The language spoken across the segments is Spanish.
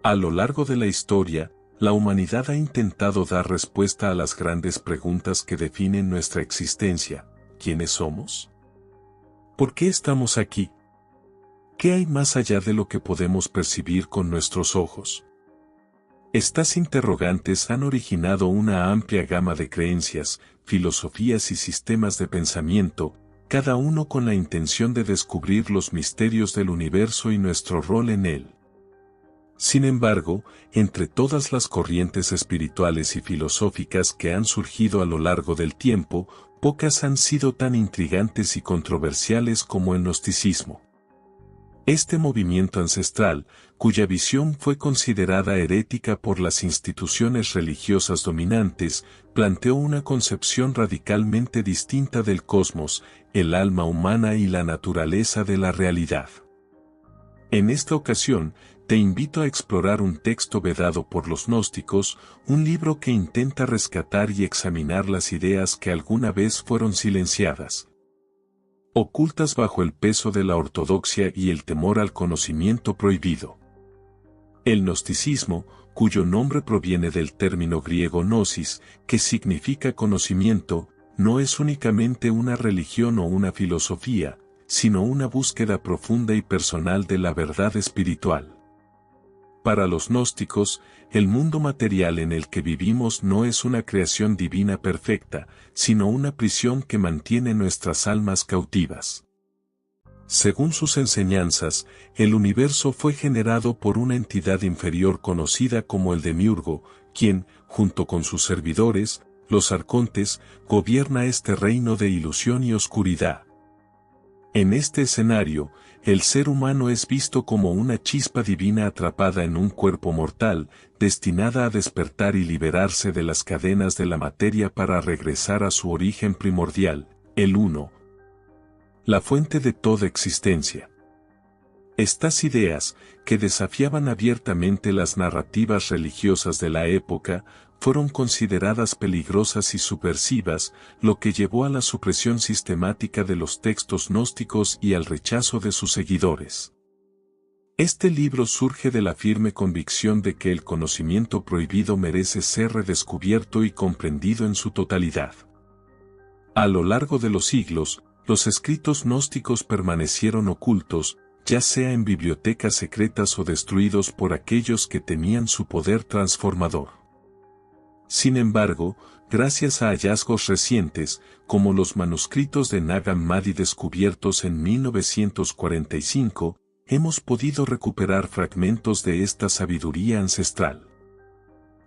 A lo largo de la historia, la humanidad ha intentado dar respuesta a las grandes preguntas que definen nuestra existencia. ¿Quiénes somos? ¿Por qué estamos aquí? ¿Qué hay más allá de lo que podemos percibir con nuestros ojos? Estas interrogantes han originado una amplia gama de creencias, filosofías y sistemas de pensamiento, cada uno con la intención de descubrir los misterios del universo y nuestro rol en él. Sin embargo, entre todas las corrientes espirituales y filosóficas que han surgido a lo largo del tiempo, pocas han sido tan intrigantes y controversiales como el gnosticismo. Este movimiento ancestral, cuya visión fue considerada herética por las instituciones religiosas dominantes, planteó una concepción radicalmente distinta del cosmos, el alma humana y la naturaleza de la realidad. En esta ocasión, te invito a explorar un texto vedado por los gnósticos, un libro que intenta rescatar y examinar las ideas que alguna vez fueron silenciadas, ocultas bajo el peso de la ortodoxia y el temor al conocimiento prohibido. El gnosticismo, cuyo nombre proviene del término griego gnosis, que significa conocimiento, no es únicamente una religión o una filosofía, sino una búsqueda profunda y personal de la verdad espiritual. Para los gnósticos, el mundo material en el que vivimos no es una creación divina perfecta, sino una prisión que mantiene nuestras almas cautivas. Según sus enseñanzas, el universo fue generado por una entidad inferior conocida como el Demiurgo, quien, junto con sus servidores, los arcontes, gobierna este reino de ilusión y oscuridad. En este escenario, el ser humano es visto como una chispa divina atrapada en un cuerpo mortal, destinada a despertar y liberarse de las cadenas de la materia para regresar a su origen primordial, el Uno, la fuente de toda existencia. Estas ideas, que desafiaban abiertamente las narrativas religiosas de la época, fueron consideradas peligrosas y subversivas, lo que llevó a la supresión sistemática de los textos gnósticos y al rechazo de sus seguidores. Este libro surge de la firme convicción de que el conocimiento prohibido merece ser redescubierto y comprendido en su totalidad. A lo largo de los siglos, los escritos gnósticos permanecieron ocultos, ya sea en bibliotecas secretas o destruidos por aquellos que temían su poder transformador. Sin embargo, gracias a hallazgos recientes, como los manuscritos de Nag Hammadi descubiertos en 1945, hemos podido recuperar fragmentos de esta sabiduría ancestral.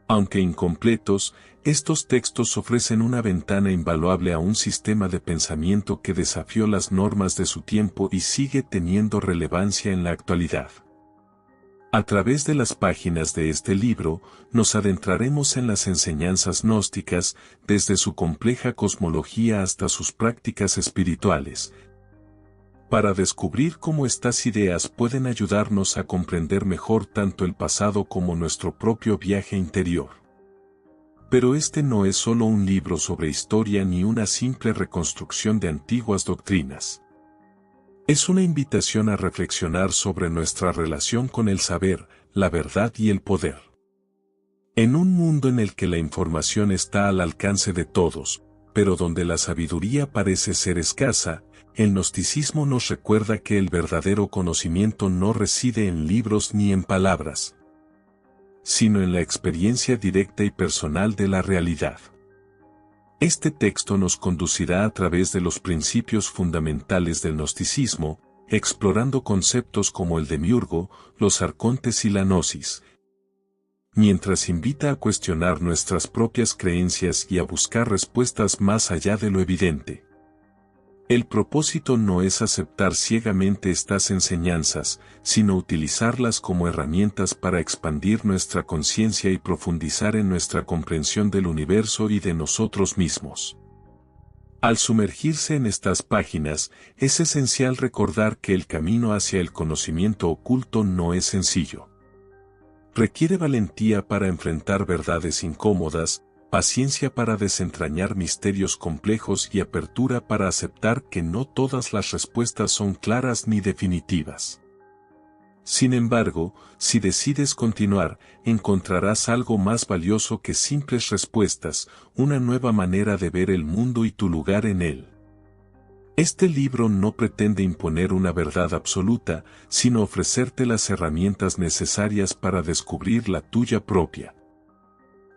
Aunque incompletos, estos textos ofrecen una ventana invaluable a un sistema de pensamiento que desafió las normas de su tiempo y sigue teniendo relevancia en la actualidad. A través de las páginas de este libro, nos adentraremos en las enseñanzas gnósticas, desde su compleja cosmología hasta sus prácticas espirituales, para descubrir cómo estas ideas pueden ayudarnos a comprender mejor tanto el pasado como nuestro propio viaje interior. Pero este no es solo un libro sobre historia ni una simple reconstrucción de antiguas doctrinas. Es una invitación a reflexionar sobre nuestra relación con el saber, la verdad y el poder. En un mundo en el que la información está al alcance de todos, pero donde la sabiduría parece ser escasa, el gnosticismo nos recuerda que el verdadero conocimiento no reside en libros ni en palabras, sino en la experiencia directa y personal de la realidad. Este texto nos conducirá a través de los principios fundamentales del gnosticismo, explorando conceptos como el demiurgo, los arcontes y la gnosis, mientras invita a cuestionar nuestras propias creencias y a buscar respuestas más allá de lo evidente. El propósito no es aceptar ciegamente estas enseñanzas, sino utilizarlas como herramientas para expandir nuestra conciencia y profundizar en nuestra comprensión del universo y de nosotros mismos. Al sumergirse en estas páginas, es esencial recordar que el camino hacia el conocimiento oculto no es sencillo. Requiere valentía para enfrentar verdades incómodas, paciencia para desentrañar misterios complejos y apertura para aceptar que no todas las respuestas son claras ni definitivas. Sin embargo, si decides continuar, encontrarás algo más valioso que simples respuestas, una nueva manera de ver el mundo y tu lugar en él. Este libro no pretende imponer una verdad absoluta, sino ofrecerte las herramientas necesarias para descubrir la tuya propia.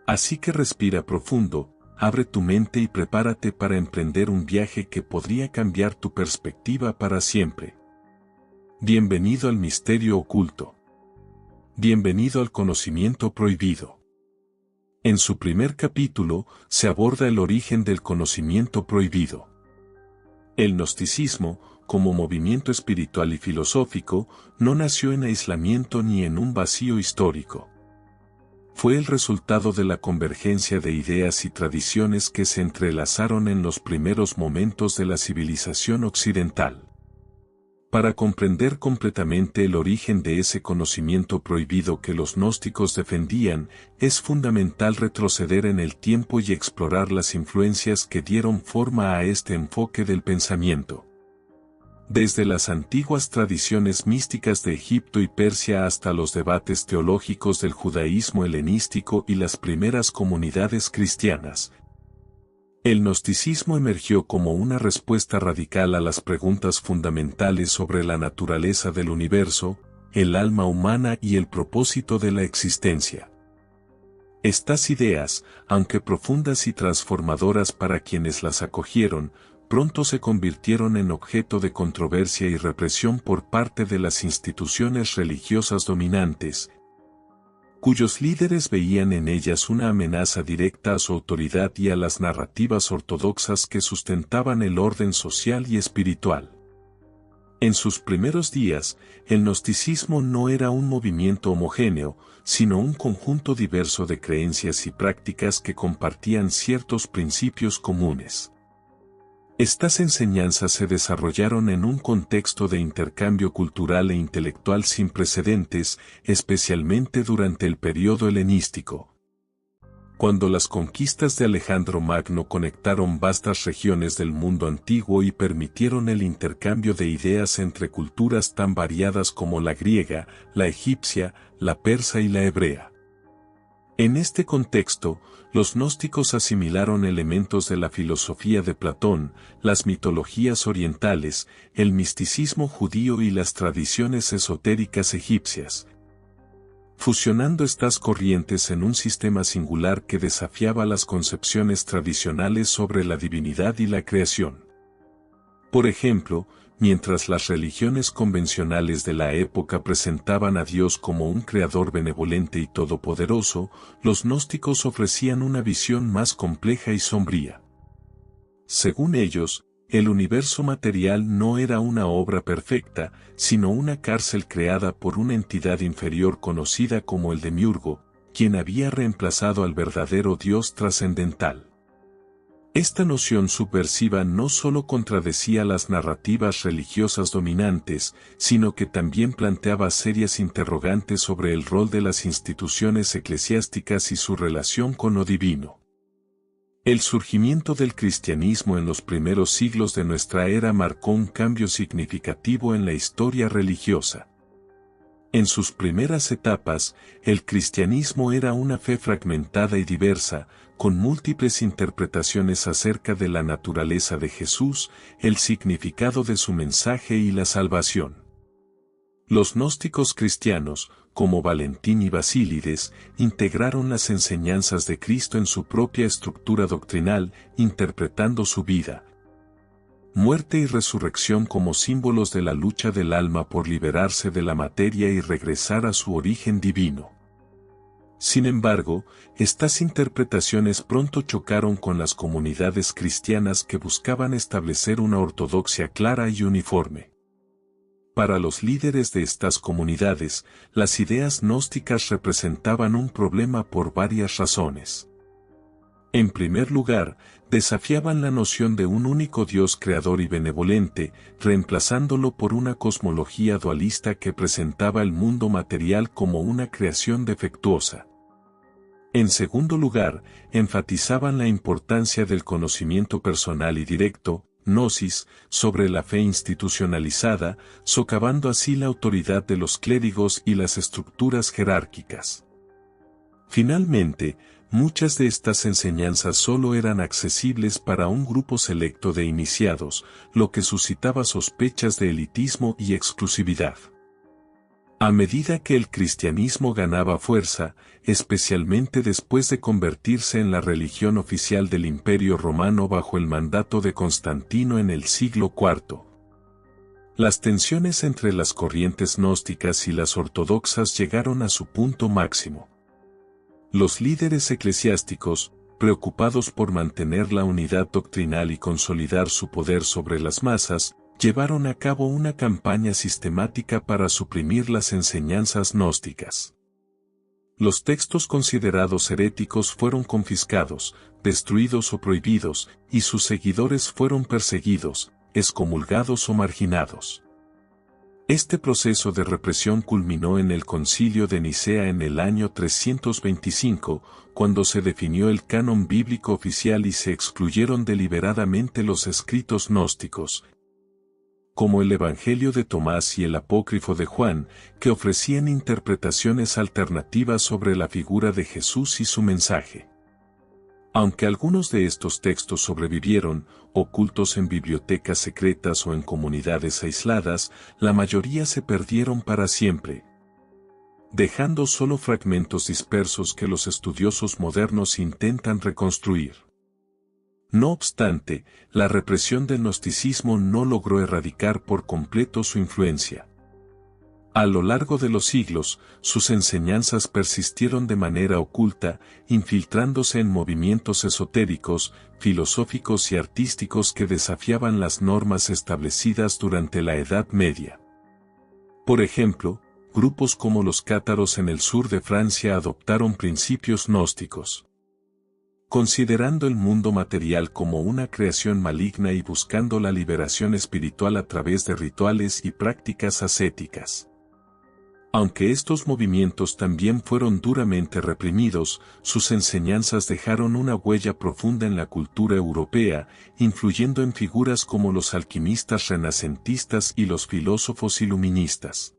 Así que respira profundo, abre tu mente y prepárate para emprender un viaje que podría cambiar tu perspectiva para siempre. Bienvenido al misterio oculto. Bienvenido al conocimiento prohibido. En su primer capítulo, se aborda el origen del conocimiento prohibido. El gnosticismo, como movimiento espiritual y filosófico, no nació en aislamiento ni en un vacío histórico. Fue el resultado de la convergencia de ideas y tradiciones que se entrelazaron en los primeros momentos de la civilización occidental. Para comprender completamente el origen de ese conocimiento prohibido que los gnósticos defendían, es fundamental retroceder en el tiempo y explorar las influencias que dieron forma a este enfoque del pensamiento. Desde las antiguas tradiciones místicas de Egipto y Persia hasta los debates teológicos del judaísmo helenístico y las primeras comunidades cristianas, el gnosticismo emergió como una respuesta radical a las preguntas fundamentales sobre la naturaleza del universo, el alma humana y el propósito de la existencia. Estas ideas, aunque profundas y transformadoras para quienes las acogieron, pronto se convirtieron en objeto de controversia y represión por parte de las instituciones religiosas dominantes, cuyos líderes veían en ellas una amenaza directa a su autoridad y a las narrativas ortodoxas que sustentaban el orden social y espiritual. En sus primeros días, el gnosticismo no era un movimiento homogéneo, sino un conjunto diverso de creencias y prácticas que compartían ciertos principios comunes. Estas enseñanzas se desarrollaron en un contexto de intercambio cultural e intelectual sin precedentes, especialmente durante el periodo helenístico. Cuando las conquistas de Alejandro Magno conectaron vastas regiones del mundo antiguo y permitieron el intercambio de ideas entre culturas tan variadas como la griega, la egipcia, la persa y la hebrea. En este contexto, los gnósticos asimilaron elementos de la filosofía de Platón, las mitologías orientales, el misticismo judío y las tradiciones esotéricas egipcias, fusionando estas corrientes en un sistema singular que desafiaba las concepciones tradicionales sobre la divinidad y la creación. Por ejemplo, mientras las religiones convencionales de la época presentaban a Dios como un creador benevolente y todopoderoso, los gnósticos ofrecían una visión más compleja y sombría. Según ellos, el universo material no era una obra perfecta, sino una cárcel creada por una entidad inferior conocida como el Demiurgo, quien había reemplazado al verdadero Dios trascendental. Esta noción subversiva no solo contradecía las narrativas religiosas dominantes, sino que también planteaba serias interrogantes sobre el rol de las instituciones eclesiásticas y su relación con lo divino. El surgimiento del cristianismo en los primeros siglos de nuestra era marcó un cambio significativo en la historia religiosa. En sus primeras etapas, el cristianismo era una fe fragmentada y diversa, con múltiples interpretaciones acerca de la naturaleza de Jesús, el significado de su mensaje y la salvación. Los gnósticos cristianos, como Valentín y Basílides, integraron las enseñanzas de Cristo en su propia estructura doctrinal, interpretando su vida, muerte y resurrección como símbolos de la lucha del alma por liberarse de la materia y regresar a su origen divino. Sin embargo, estas interpretaciones pronto chocaron con las comunidades cristianas que buscaban establecer una ortodoxia clara y uniforme. Para los líderes de estas comunidades, las ideas gnósticas representaban un problema por varias razones. En primer lugar, desafiaban la noción de un único Dios creador y benevolente, reemplazándolo por una cosmología dualista que presentaba el mundo material como una creación defectuosa. En segundo lugar, enfatizaban la importancia del conocimiento personal y directo, gnosis, sobre la fe institucionalizada, socavando así la autoridad de los clérigos y las estructuras jerárquicas. Finalmente, muchas de estas enseñanzas solo eran accesibles para un grupo selecto de iniciados, lo que suscitaba sospechas de elitismo y exclusividad. A medida que el cristianismo ganaba fuerza, especialmente después de convertirse en la religión oficial del Imperio Romano bajo el mandato de Constantino en el siglo IV, las tensiones entre las corrientes gnósticas y las ortodoxas llegaron a su punto máximo. Los líderes eclesiásticos, preocupados por mantener la unidad doctrinal y consolidar su poder sobre las masas, llevaron a cabo una campaña sistemática para suprimir las enseñanzas gnósticas. Los textos considerados heréticos fueron confiscados, destruidos o prohibidos, y sus seguidores fueron perseguidos, excomulgados o marginados. Este proceso de represión culminó en el Concilio de Nicea en el año 325, cuando se definió el canon bíblico oficial y se excluyeron deliberadamente los escritos gnósticos, como el Evangelio de Tomás y el Apócrifo de Juan, que ofrecían interpretaciones alternativas sobre la figura de Jesús y su mensaje. Aunque algunos de estos textos sobrevivieron, ocultos en bibliotecas secretas o en comunidades aisladas, la mayoría se perdieron para siempre, dejando solo fragmentos dispersos que los estudiosos modernos intentan reconstruir. No obstante, la represión del gnosticismo no logró erradicar por completo su influencia. A lo largo de los siglos, sus enseñanzas persistieron de manera oculta, infiltrándose en movimientos esotéricos, filosóficos y artísticos que desafiaban las normas establecidas durante la Edad Media. Por ejemplo, grupos como los cátaros en el sur de Francia adoptaron principios gnósticos, considerando el mundo material como una creación maligna y buscando la liberación espiritual a través de rituales y prácticas ascéticas. Aunque estos movimientos también fueron duramente reprimidos, sus enseñanzas dejaron una huella profunda en la cultura europea, influyendo en figuras como los alquimistas renacentistas y los filósofos iluministas.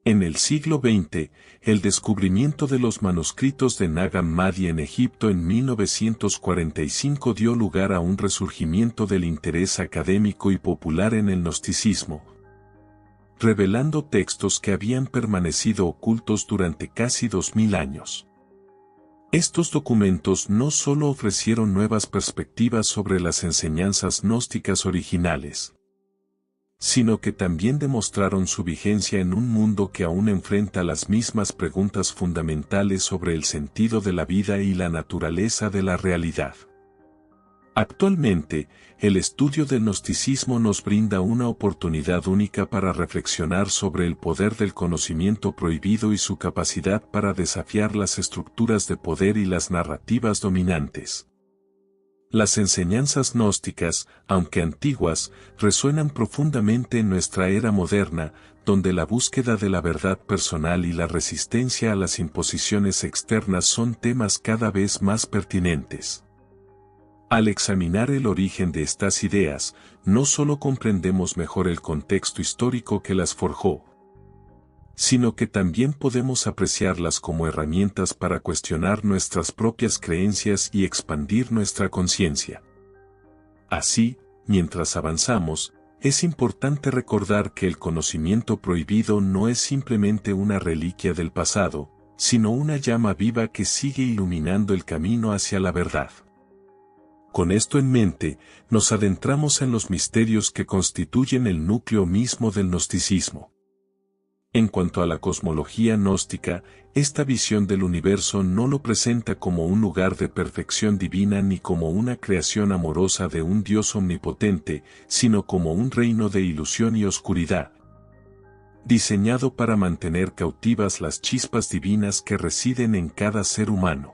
En el siglo XX, el descubrimiento de los manuscritos de Nag Hammadi en Egipto en 1945 dio lugar a un resurgimiento del interés académico y popular en el gnosticismo, revelando textos que habían permanecido ocultos durante casi 2000 años. Estos documentos no solo ofrecieron nuevas perspectivas sobre las enseñanzas gnósticas originales, sino que también demostraron su vigencia en un mundo que aún enfrenta las mismas preguntas fundamentales sobre el sentido de la vida y la naturaleza de la realidad. Actualmente, el estudio del gnosticismo nos brinda una oportunidad única para reflexionar sobre el poder del conocimiento prohibido y su capacidad para desafiar las estructuras de poder y las narrativas dominantes. Las enseñanzas gnósticas, aunque antiguas, resuenan profundamente en nuestra era moderna, donde la búsqueda de la verdad personal y la resistencia a las imposiciones externas son temas cada vez más pertinentes. Al examinar el origen de estas ideas, no solo comprendemos mejor el contexto histórico que las forjó, sino que también podemos apreciarlas como herramientas para cuestionar nuestras propias creencias y expandir nuestra conciencia. Así, mientras avanzamos, es importante recordar que el conocimiento prohibido no es simplemente una reliquia del pasado, sino una llama viva que sigue iluminando el camino hacia la verdad. Con esto en mente, nos adentramos en los misterios que constituyen el núcleo mismo del gnosticismo. En cuanto a la cosmología gnóstica, esta visión del universo no lo presenta como un lugar de perfección divina ni como una creación amorosa de un Dios omnipotente, sino como un reino de ilusión y oscuridad, diseñado para mantener cautivas las chispas divinas que residen en cada ser humano.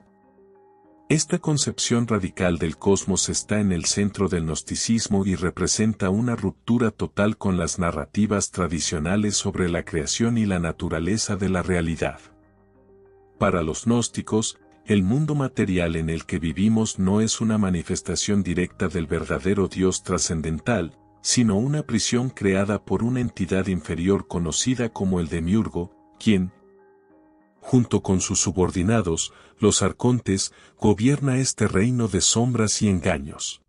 Esta concepción radical del cosmos está en el centro del gnosticismo y representa una ruptura total con las narrativas tradicionales sobre la creación y la naturaleza de la realidad. Para los gnósticos, el mundo material en el que vivimos no es una manifestación directa del verdadero Dios trascendental, sino una prisión creada por una entidad inferior conocida como el Demiurgo, quien, junto con sus subordinados, los arcontes, gobierna este reino de sombras y engaños.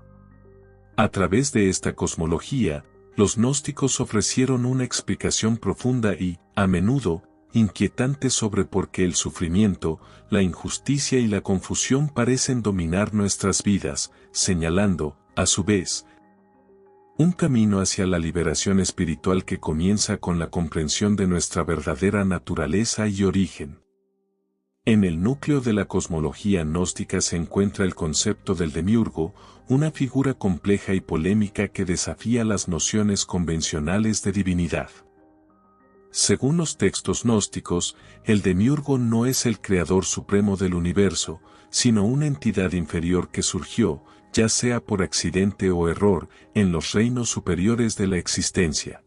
A través de esta cosmología, los gnósticos ofrecieron una explicación profunda y, a menudo, inquietante sobre por qué el sufrimiento, la injusticia y la confusión parecen dominar nuestras vidas, señalando, a su vez, un camino hacia la liberación espiritual que comienza con la comprensión de nuestra verdadera naturaleza y origen. En el núcleo de la cosmología gnóstica se encuentra el concepto del demiurgo, una figura compleja y polémica que desafía las nociones convencionales de divinidad. Según los textos gnósticos, el demiurgo no es el creador supremo del universo, sino una entidad inferior que surgió, ya sea por accidente o error, en los reinos superiores de la existencia.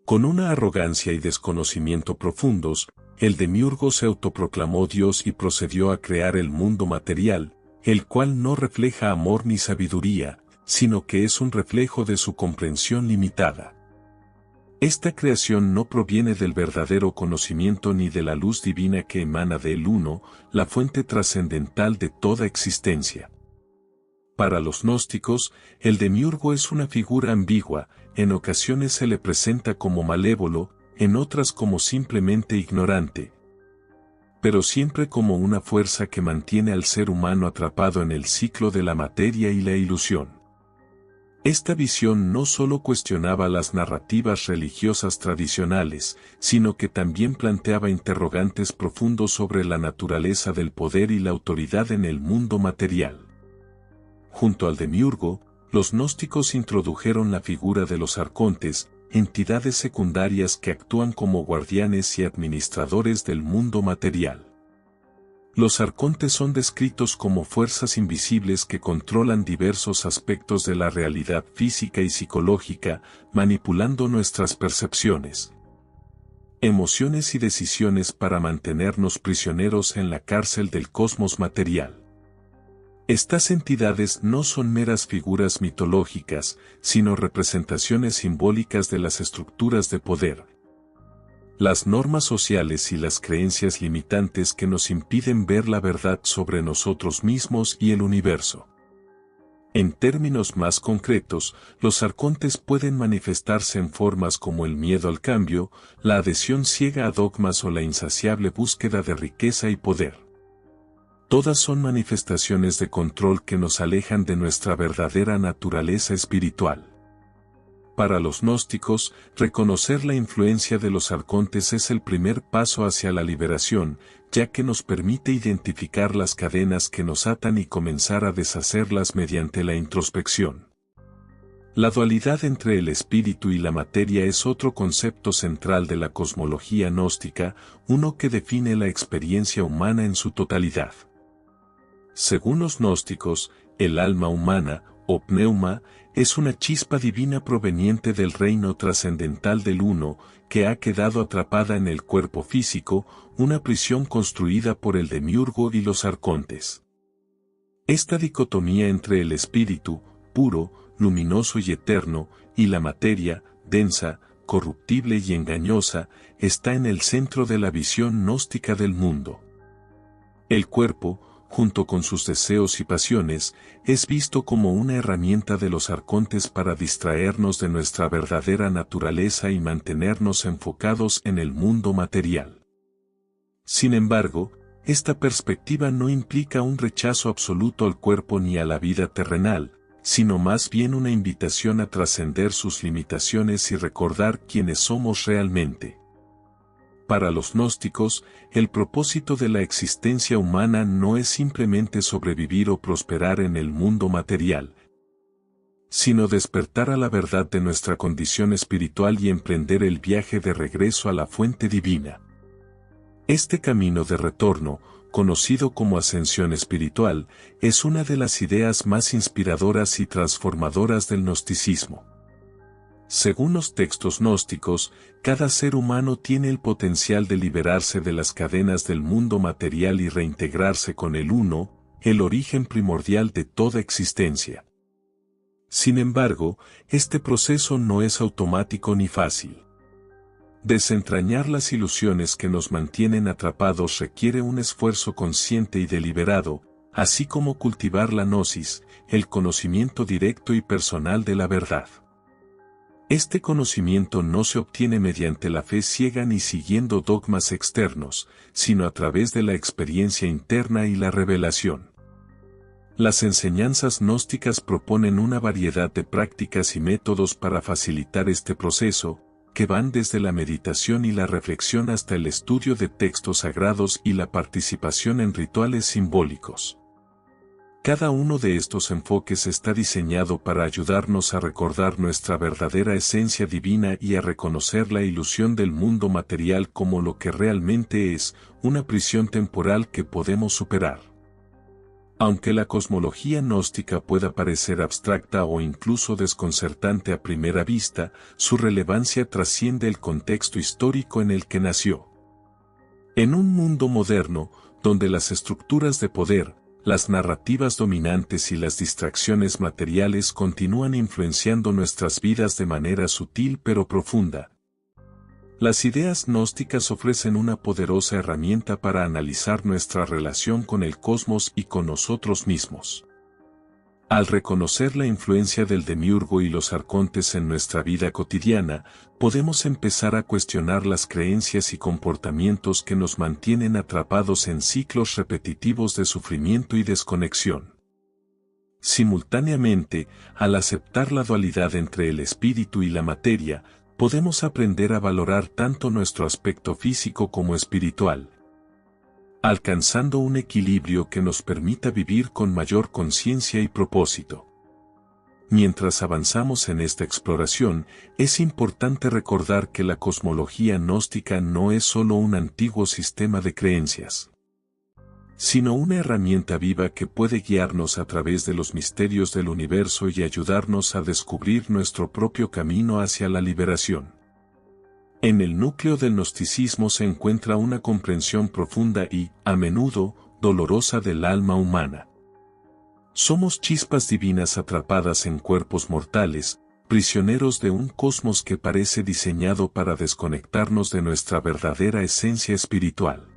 Con una arrogancia y desconocimiento profundos, el demiurgo se autoproclamó Dios y procedió a crear el mundo material, el cual no refleja amor ni sabiduría, sino que es un reflejo de su comprensión limitada. Esta creación no proviene del verdadero conocimiento ni de la luz divina que emana del Uno, la fuente trascendental de toda existencia. Para los gnósticos, el demiurgo es una figura ambigua, en ocasiones se le presenta como malévolo, en otras como simplemente ignorante, pero siempre como una fuerza que mantiene al ser humano atrapado en el ciclo de la materia y la ilusión. Esta visión no solo cuestionaba las narrativas religiosas tradicionales, sino que también planteaba interrogantes profundos sobre la naturaleza del poder y la autoridad en el mundo material. Junto al demiurgo, los gnósticos introdujeron la figura de los arcontes, entidades secundarias que actúan como guardianes y administradores del mundo material. Los arcontes son descritos como fuerzas invisibles que controlan diversos aspectos de la realidad física y psicológica, manipulando nuestras percepciones, emociones y decisiones para mantenernos prisioneros en la cárcel del cosmos material. Estas entidades no son meras figuras mitológicas, sino representaciones simbólicas de las estructuras de poder, las normas sociales y las creencias limitantes que nos impiden ver la verdad sobre nosotros mismos y el universo. En términos más concretos, los arcontes pueden manifestarse en formas como el miedo al cambio, la adhesión ciega a dogmas o la insaciable búsqueda de riqueza y poder. Todas son manifestaciones de control que nos alejan de nuestra verdadera naturaleza espiritual. Para los gnósticos, reconocer la influencia de los arcontes es el primer paso hacia la liberación, ya que nos permite identificar las cadenas que nos atan y comenzar a deshacerlas mediante la introspección. La dualidad entre el espíritu y la materia es otro concepto central de la cosmología gnóstica, uno que define la experiencia humana en su totalidad. Según los gnósticos, el alma humana, o pneuma, es una chispa divina proveniente del reino trascendental del Uno, que ha quedado atrapada en el cuerpo físico, una prisión construida por el demiurgo y los arcontes. Esta dicotomía entre el espíritu, puro, luminoso y eterno, y la materia, densa, corruptible y engañosa, está en el centro de la visión gnóstica del mundo. El cuerpo, junto con sus deseos y pasiones, es visto como una herramienta de los arcontes para distraernos de nuestra verdadera naturaleza y mantenernos enfocados en el mundo material. Sin embargo, esta perspectiva no implica un rechazo absoluto al cuerpo ni a la vida terrenal, sino más bien una invitación a trascender sus limitaciones y recordar quiénes somos realmente. Para los gnósticos, el propósito de la existencia humana no es simplemente sobrevivir o prosperar en el mundo material, sino despertar a la verdad de nuestra condición espiritual y emprender el viaje de regreso a la fuente divina. Este camino de retorno, conocido como ascensión espiritual, es una de las ideas más inspiradoras y transformadoras del gnosticismo. Según los textos gnósticos, cada ser humano tiene el potencial de liberarse de las cadenas del mundo material y reintegrarse con el Uno, el origen primordial de toda existencia. Sin embargo, este proceso no es automático ni fácil. Desentrañar las ilusiones que nos mantienen atrapados requiere un esfuerzo consciente y deliberado, así como cultivar la gnosis, el conocimiento directo y personal de la verdad. Este conocimiento no se obtiene mediante la fe ciega ni siguiendo dogmas externos, sino a través de la experiencia interna y la revelación. Las enseñanzas gnósticas proponen una variedad de prácticas y métodos para facilitar este proceso, que van desde la meditación y la reflexión hasta el estudio de textos sagrados y la participación en rituales simbólicos. Cada uno de estos enfoques está diseñado para ayudarnos a recordar nuestra verdadera esencia divina y a reconocer la ilusión del mundo material como lo que realmente es, una prisión temporal que podemos superar. Aunque la cosmología gnóstica pueda parecer abstracta o incluso desconcertante a primera vista, su relevancia trasciende el contexto histórico en el que nació. En un mundo moderno, donde las estructuras de poder, las narrativas dominantes y las distracciones materiales continúan influenciando nuestras vidas de manera sutil pero profunda. Las ideas gnósticas ofrecen una poderosa herramienta para analizar nuestra relación con el cosmos y con nosotros mismos. Al reconocer la influencia del demiurgo y los arcontes en nuestra vida cotidiana, podemos empezar a cuestionar las creencias y comportamientos que nos mantienen atrapados en ciclos repetitivos de sufrimiento y desconexión. Simultáneamente, al aceptar la dualidad entre el espíritu y la materia, podemos aprender a valorar tanto nuestro aspecto físico como espiritual, alcanzando un equilibrio que nos permita vivir con mayor conciencia y propósito. Mientras avanzamos en esta exploración, es importante recordar que la cosmología gnóstica no es solo un antiguo sistema de creencias, sino una herramienta viva que puede guiarnos a través de los misterios del universo y ayudarnos a descubrir nuestro propio camino hacia la liberación. En el núcleo del gnosticismo se encuentra una comprensión profunda y, a menudo, dolorosa del alma humana. Somos chispas divinas atrapadas en cuerpos mortales, prisioneros de un cosmos que parece diseñado para desconectarnos de nuestra verdadera esencia espiritual.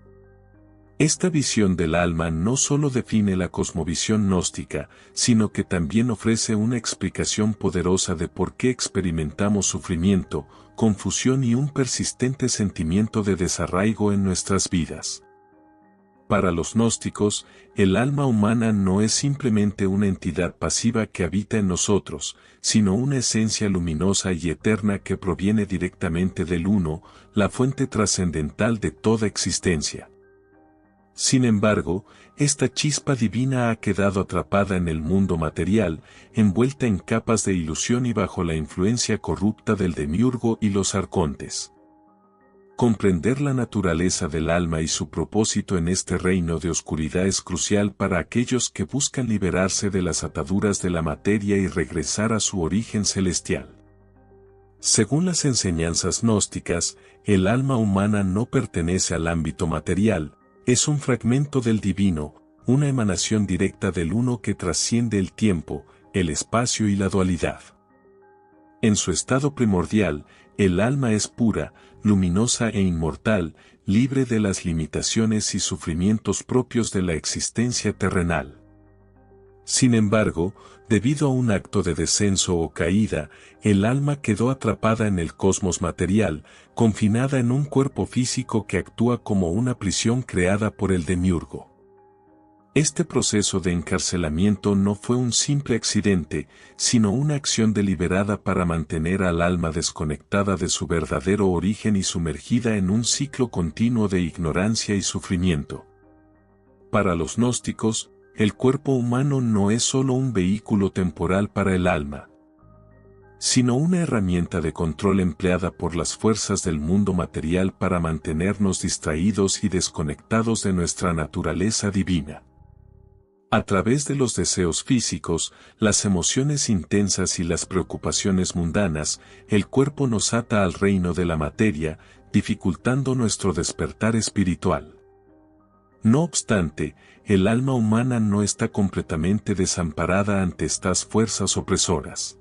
Esta visión del alma no solo define la cosmovisión gnóstica, sino que también ofrece una explicación poderosa de por qué experimentamos sufrimiento, confusión y un persistente sentimiento de desarraigo en nuestras vidas. Para los gnósticos, el alma humana no es simplemente una entidad pasiva que habita en nosotros, sino una esencia luminosa y eterna que proviene directamente del Uno, la fuente trascendental de toda existencia. Sin embargo, esta chispa divina ha quedado atrapada en el mundo material, envuelta en capas de ilusión y bajo la influencia corrupta del demiurgo y los arcontes. Comprender la naturaleza del alma y su propósito en este reino de oscuridad es crucial para aquellos que buscan liberarse de las ataduras de la materia y regresar a su origen celestial. Según las enseñanzas gnósticas, el alma humana no pertenece al ámbito material, es un fragmento del divino, una emanación directa del Uno que trasciende el tiempo, el espacio y la dualidad. En su estado primordial, el alma es pura, luminosa e inmortal, libre de las limitaciones y sufrimientos propios de la existencia terrenal. Sin embargo, debido a un acto de descenso o caída, el alma quedó atrapada en el cosmos material, confinada en un cuerpo físico que actúa como una prisión creada por el demiurgo. Este proceso de encarcelamiento no fue un simple accidente, sino una acción deliberada para mantener al alma desconectada de su verdadero origen y sumergida en un ciclo continuo de ignorancia y sufrimiento. Para los gnósticos, el cuerpo humano no es solo un vehículo temporal para el alma, sino una herramienta de control empleada por las fuerzas del mundo material para mantenernos distraídos y desconectados de nuestra naturaleza divina. A través de los deseos físicos, las emociones intensas y las preocupaciones mundanas, el cuerpo nos ata al reino de la materia, dificultando nuestro despertar espiritual. No obstante, el alma humana no está completamente desamparada ante estas fuerzas opresoras.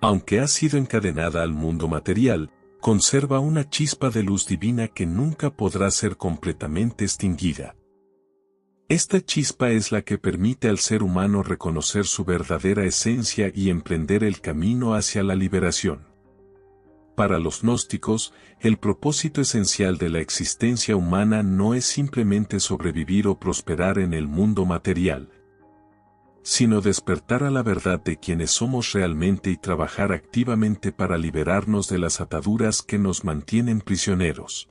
Aunque ha sido encadenada al mundo material, conserva una chispa de luz divina que nunca podrá ser completamente extinguida. Esta chispa es la que permite al ser humano reconocer su verdadera esencia y emprender el camino hacia la liberación. Para los gnósticos, el propósito esencial de la existencia humana no es simplemente sobrevivir o prosperar en el mundo material, sino despertar a la verdad de quienes somos realmente y trabajar activamente para liberarnos de las ataduras que nos mantienen prisioneros.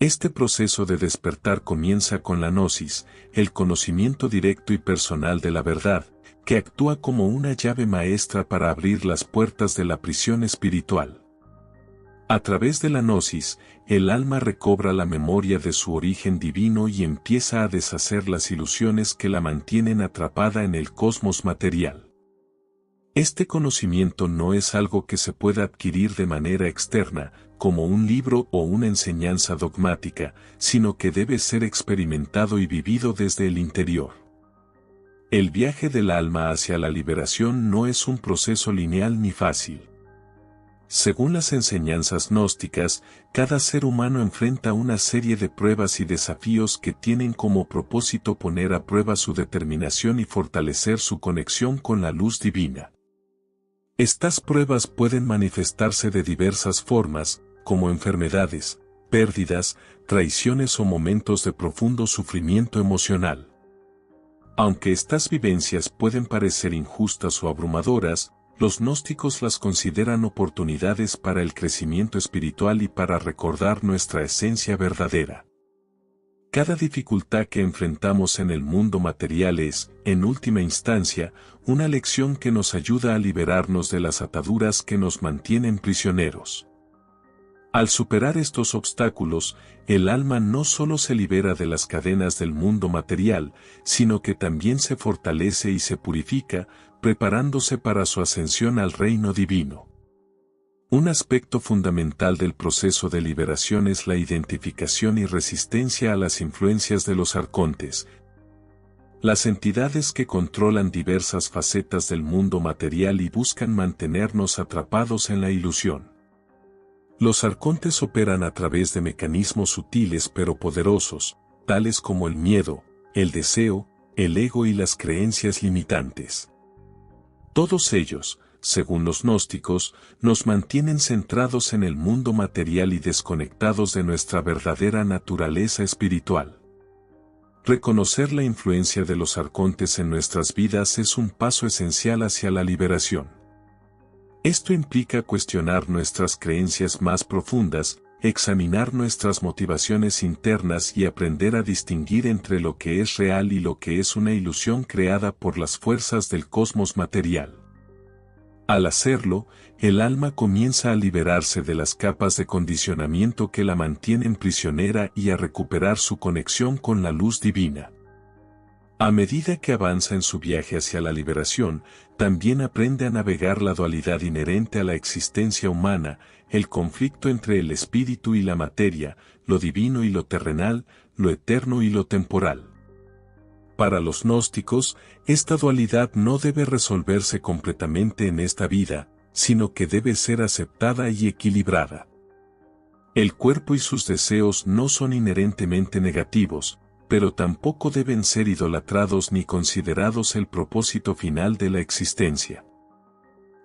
Este proceso de despertar comienza con la gnosis, el conocimiento directo y personal de la verdad, que actúa como una llave maestra para abrir las puertas de la prisión espiritual. A través de la gnosis, el alma recobra la memoria de su origen divino y empieza a deshacer las ilusiones que la mantienen atrapada en el cosmos material. Este conocimiento no es algo que se pueda adquirir de manera externa, como un libro o una enseñanza dogmática, sino que debe ser experimentado y vivido desde el interior. El viaje del alma hacia la liberación no es un proceso lineal ni fácil. Según las enseñanzas gnósticas, cada ser humano enfrenta una serie de pruebas y desafíos que tienen como propósito poner a prueba su determinación y fortalecer su conexión con la luz divina. Estas pruebas pueden manifestarse de diversas formas, como enfermedades, pérdidas, traiciones o momentos de profundo sufrimiento emocional. Aunque estas vivencias pueden parecer injustas o abrumadoras, los gnósticos las consideran oportunidades para el crecimiento espiritual y para recordar nuestra esencia verdadera. Cada dificultad que enfrentamos en el mundo material es, en última instancia, una lección que nos ayuda a liberarnos de las ataduras que nos mantienen prisioneros. Al superar estos obstáculos, el alma no solo se libera de las cadenas del mundo material, sino que también se fortalece y se purifica, preparándose para su ascensión al reino divino. Un aspecto fundamental del proceso de liberación es la identificación y resistencia a las influencias de los arcontes, las entidades que controlan diversas facetas del mundo material y buscan mantenernos atrapados en la ilusión. Los arcontes operan a través de mecanismos sutiles pero poderosos, tales como el miedo, el deseo, el ego y las creencias limitantes. Todos ellos, según los gnósticos, nos mantienen centrados en el mundo material y desconectados de nuestra verdadera naturaleza espiritual. Reconocer la influencia de los arcontes en nuestras vidas es un paso esencial hacia la liberación. Esto implica cuestionar nuestras creencias más profundas, examinar nuestras motivaciones internas y aprender a distinguir entre lo que es real y lo que es una ilusión creada por las fuerzas del cosmos material. Al hacerlo, el alma comienza a liberarse de las capas de condicionamiento que la mantienen prisionera y a recuperar su conexión con la luz divina. A medida que avanza en su viaje hacia la liberación, también aprende a navegar la dualidad inherente a la existencia humana, el conflicto entre el espíritu y la materia, lo divino y lo terrenal, lo eterno y lo temporal. Para los gnósticos, esta dualidad no debe resolverse completamente en esta vida, sino que debe ser aceptada y equilibrada. El cuerpo y sus deseos no son inherentemente negativos, pero tampoco deben ser idolatrados ni considerados el propósito final de la existencia.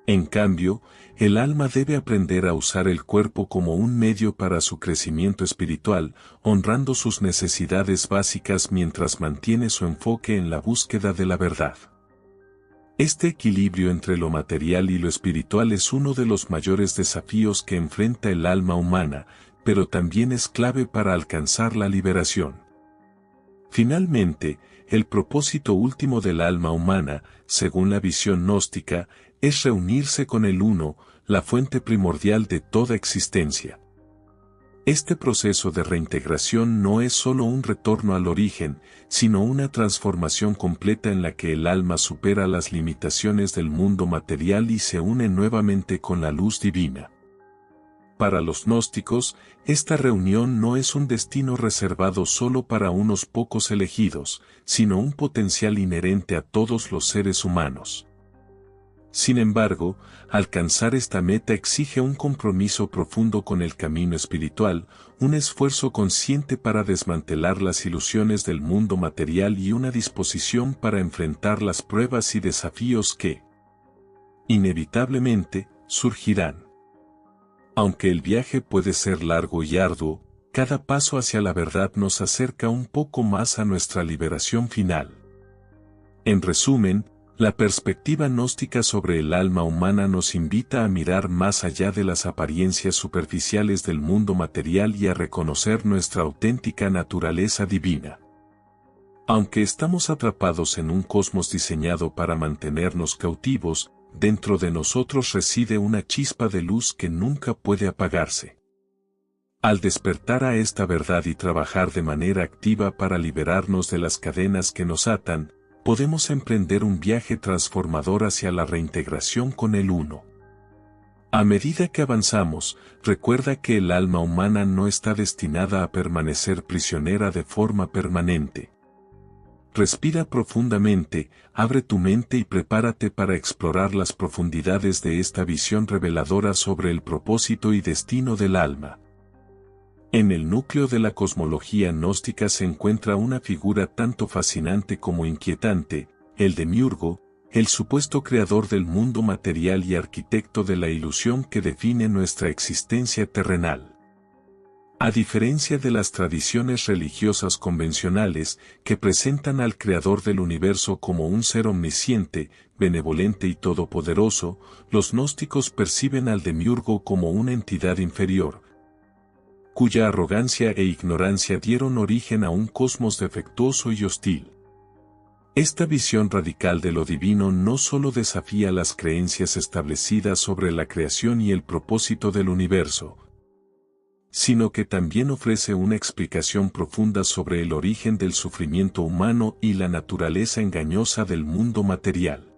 En cambio, el alma debe aprender a usar el cuerpo como un medio para su crecimiento espiritual, honrando sus necesidades básicas mientras mantiene su enfoque en la búsqueda de la verdad. Este equilibrio entre lo material y lo espiritual es uno de los mayores desafíos que enfrenta el alma humana, pero también es clave para alcanzar la liberación. Finalmente, el propósito último del alma humana, según la visión gnóstica, es reunirse con el Uno, la fuente primordial de toda existencia. Este proceso de reintegración no es solo un retorno al origen, sino una transformación completa en la que el alma supera las limitaciones del mundo material y se une nuevamente con la luz divina. Para los gnósticos, esta reunión no es un destino reservado solo para unos pocos elegidos, sino un potencial inherente a todos los seres humanos. Sin embargo, alcanzar esta meta exige un compromiso profundo con el camino espiritual, un esfuerzo consciente para desmantelar las ilusiones del mundo material y una disposición para enfrentar las pruebas y desafíos que, inevitablemente, surgirán. Aunque el viaje puede ser largo y arduo, cada paso hacia la verdad nos acerca un poco más a nuestra liberación final. En resumen, la perspectiva gnóstica sobre el alma humana nos invita a mirar más allá de las apariencias superficiales del mundo material y a reconocer nuestra auténtica naturaleza divina. Aunque estamos atrapados en un cosmos diseñado para mantenernos cautivos, dentro de nosotros reside una chispa de luz que nunca puede apagarse. Al despertar a esta verdad y trabajar de manera activa para liberarnos de las cadenas que nos atan, podemos emprender un viaje transformador hacia la reintegración con el Uno. A medida que avanzamos, recuerda que el alma humana no está destinada a permanecer prisionera de forma permanente. Respira profundamente, abre tu mente y prepárate para explorar las profundidades de esta visión reveladora sobre el propósito y destino del alma. En el núcleo de la cosmología gnóstica se encuentra una figura tanto fascinante como inquietante, el demiurgo, el supuesto creador del mundo material y arquitecto de la ilusión que define nuestra existencia terrenal. A diferencia de las tradiciones religiosas convencionales, que presentan al creador del universo como un ser omnisciente, benevolente y todopoderoso, los gnósticos perciben al demiurgo como una entidad inferior, cuya arrogancia e ignorancia dieron origen a un cosmos defectuoso y hostil. Esta visión radical de lo divino no solo desafía las creencias establecidas sobre la creación y el propósito del universo, sino que también ofrece una explicación profunda sobre el origen del sufrimiento humano y la naturaleza engañosa del mundo material.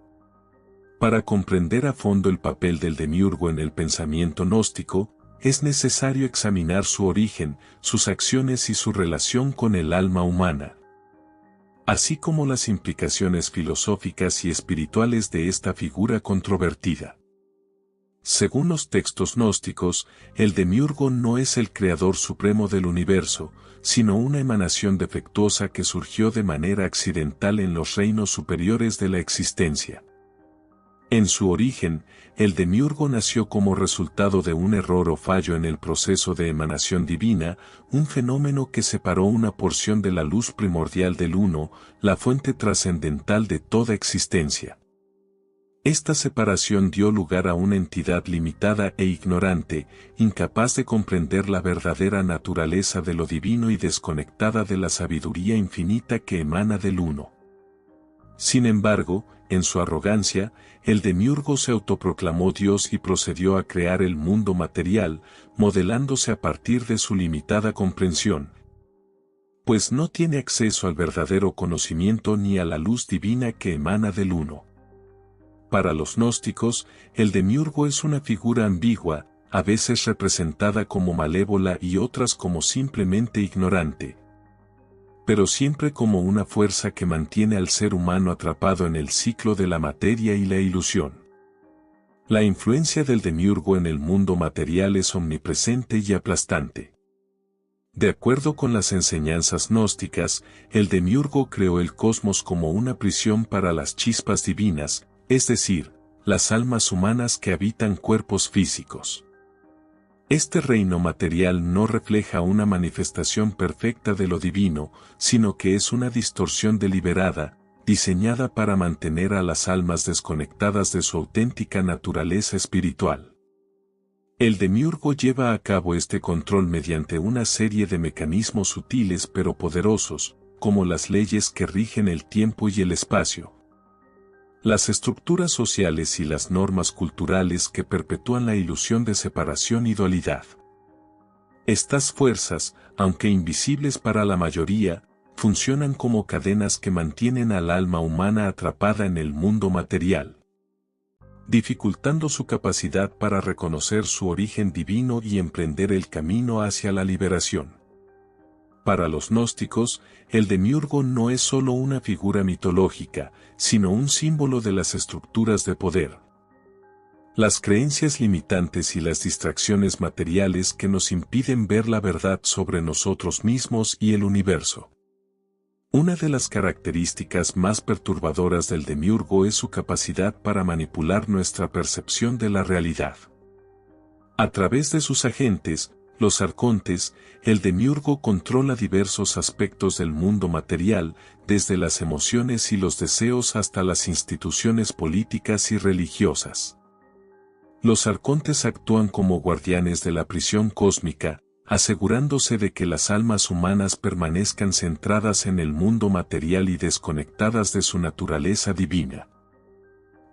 Para comprender a fondo el papel del demiurgo en el pensamiento gnóstico, es necesario examinar su origen, sus acciones y su relación con el alma humana, así como las implicaciones filosóficas y espirituales de esta figura controvertida. Según los textos gnósticos, el demiurgo no es el creador supremo del universo, sino una emanación defectuosa que surgió de manera accidental en los reinos superiores de la existencia. En su origen, el demiurgo nació como resultado de un error o fallo en el proceso de emanación divina, un fenómeno que separó una porción de la luz primordial del Uno, la fuente trascendental de toda existencia. Esta separación dio lugar a una entidad limitada e ignorante, incapaz de comprender la verdadera naturaleza de lo divino y desconectada de la sabiduría infinita que emana del Uno. Sin embargo, en su arrogancia, el demiurgo se autoproclamó Dios y procedió a crear el mundo material, modelándose a partir de su limitada comprensión, pues no tiene acceso al verdadero conocimiento ni a la luz divina que emana del Uno. Para los gnósticos, el demiurgo es una figura ambigua, a veces representada como malévola y otras como simplemente ignorante, pero siempre como una fuerza que mantiene al ser humano atrapado en el ciclo de la materia y la ilusión. La influencia del demiurgo en el mundo material es omnipresente y aplastante. De acuerdo con las enseñanzas gnósticas, el demiurgo creó el cosmos como una prisión para las chispas divinas, es decir, las almas humanas que habitan cuerpos físicos. Este reino material no refleja una manifestación perfecta de lo divino, sino que es una distorsión deliberada, diseñada para mantener a las almas desconectadas de su auténtica naturaleza espiritual. El demiurgo lleva a cabo este control mediante una serie de mecanismos sutiles pero poderosos, como las leyes que rigen el tiempo y el espacio, las estructuras sociales y las normas culturales que perpetúan la ilusión de separación y dualidad. Estas fuerzas, aunque invisibles para la mayoría, funcionan como cadenas que mantienen al alma humana atrapada en el mundo material, dificultando su capacidad para reconocer su origen divino y emprender el camino hacia la liberación. Para los gnósticos, el demiurgo no es solo una figura mitológica, sino un símbolo de las estructuras de poder, las creencias limitantes y las distracciones materiales que nos impiden ver la verdad sobre nosotros mismos y el universo. Una de las características más perturbadoras del demiurgo es su capacidad para manipular nuestra percepción de la realidad. A través de sus agentes, los arcontes, el demiurgo controla diversos aspectos del mundo material, desde las emociones y los deseos hasta las instituciones políticas y religiosas. Los arcontes actúan como guardianes de la prisión cósmica, asegurándose de que las almas humanas permanezcan centradas en el mundo material y desconectadas de su naturaleza divina.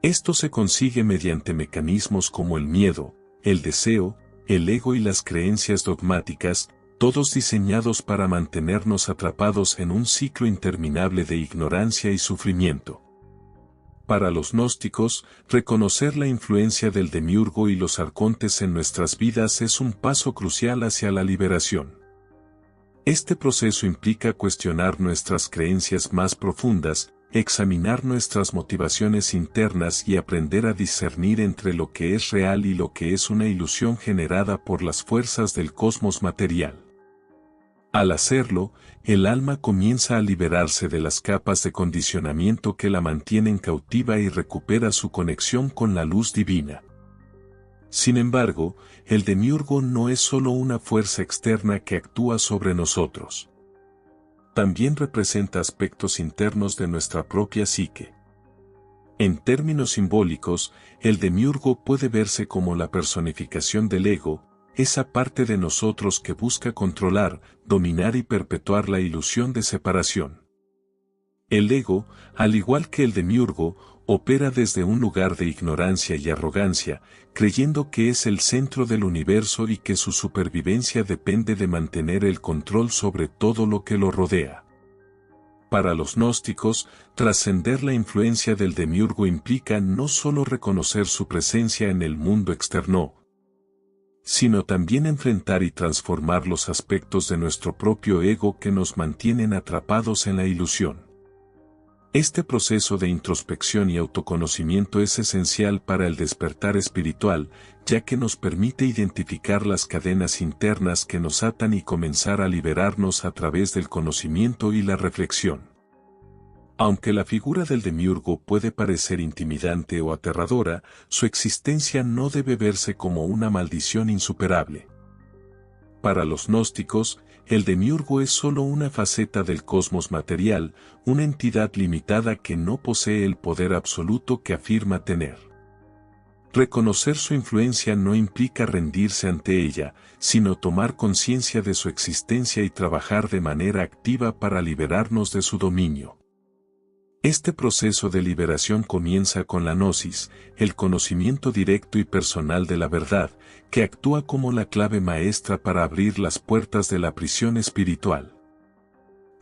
Esto se consigue mediante mecanismos como el miedo, el deseo, el ego y las creencias dogmáticas, todos diseñados para mantenernos atrapados en un ciclo interminable de ignorancia y sufrimiento. Para los gnósticos, reconocer la influencia del demiurgo y los arcontes en nuestras vidas es un paso crucial hacia la liberación. Este proceso implica cuestionar nuestras creencias más profundas, examinar nuestras motivaciones internas y aprender a discernir entre lo que es real y lo que es una ilusión generada por las fuerzas del cosmos material. Al hacerlo, el alma comienza a liberarse de las capas de condicionamiento que la mantienen cautiva y recupera su conexión con la luz divina. Sin embargo, el demiurgo no es solo una fuerza externa que actúa sobre nosotros. También representa aspectos internos de nuestra propia psique. En términos simbólicos, el demiurgo puede verse como la personificación del ego, esa parte de nosotros que busca controlar, dominar y perpetuar la ilusión de separación. El ego, al igual que el demiurgo, opera desde un lugar de ignorancia y arrogancia, creyendo que es el centro del universo y que su supervivencia depende de mantener el control sobre todo lo que lo rodea. Para los gnósticos, trascender la influencia del demiurgo implica no solo reconocer su presencia en el mundo externo, sino también enfrentar y transformar los aspectos de nuestro propio ego que nos mantienen atrapados en la ilusión. Este proceso de introspección y autoconocimiento es esencial para el despertar espiritual, ya que nos permite identificar las cadenas internas que nos atan y comenzar a liberarnos a través del conocimiento y la reflexión. Aunque la figura del demiurgo puede parecer intimidante o aterradora, su existencia no debe verse como una maldición insuperable. Para los gnósticos, el demiurgo es solo una faceta del cosmos material, una entidad limitada que no posee el poder absoluto que afirma tener. Reconocer su influencia no implica rendirse ante ella, sino tomar conciencia de su existencia y trabajar de manera activa para liberarnos de su dominio. Este proceso de liberación comienza con la gnosis, el conocimiento directo y personal de la verdad, que actúa como la clave maestra para abrir las puertas de la prisión espiritual.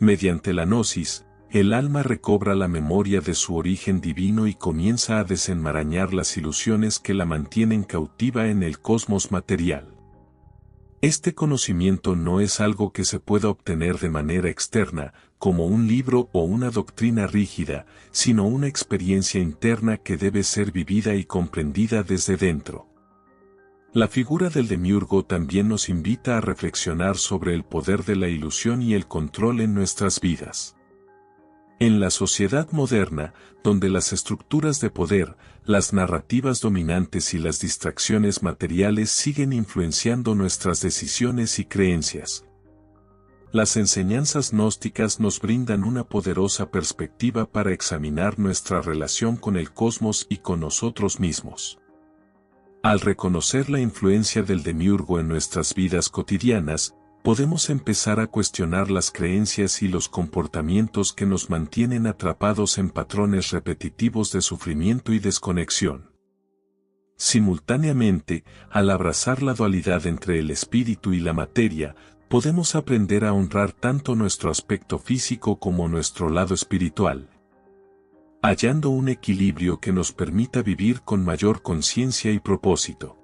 Mediante la gnosis, el alma recobra la memoria de su origen divino y comienza a desenmarañar las ilusiones que la mantienen cautiva en el cosmos material. Este conocimiento no es algo que se pueda obtener de manera externa, como un libro o una doctrina rígida, sino una experiencia interna que debe ser vivida y comprendida desde dentro. La figura del demiurgo también nos invita a reflexionar sobre el poder de la ilusión y el control en nuestras vidas. En la sociedad moderna, donde las estructuras de poder, las narrativas dominantes y las distracciones materiales siguen influenciando nuestras decisiones y creencias, las enseñanzas gnósticas nos brindan una poderosa perspectiva para examinar nuestra relación con el cosmos y con nosotros mismos. Al reconocer la influencia del demiurgo en nuestras vidas cotidianas, podemos empezar a cuestionar las creencias y los comportamientos que nos mantienen atrapados en patrones repetitivos de sufrimiento y desconexión. Simultáneamente, al abrazar la dualidad entre el espíritu y la materia, podemos aprender a honrar tanto nuestro aspecto físico como nuestro lado espiritual, hallando un equilibrio que nos permita vivir con mayor conciencia y propósito.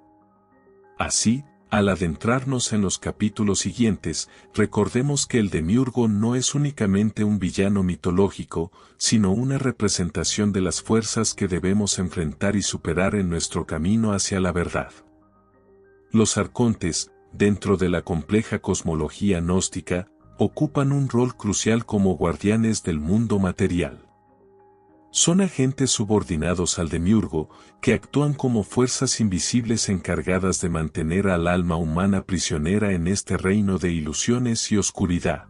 Así, al adentrarnos en los capítulos siguientes, recordemos que el demiurgo no es únicamente un villano mitológico, sino una representación de las fuerzas que debemos enfrentar y superar en nuestro camino hacia la verdad. Los arcontes, dentro de la compleja cosmología gnóstica, ocupan un rol crucial como guardianes del mundo material. Son agentes subordinados al demiurgo, que actúan como fuerzas invisibles encargadas de mantener al alma humana prisionera en este reino de ilusiones y oscuridad.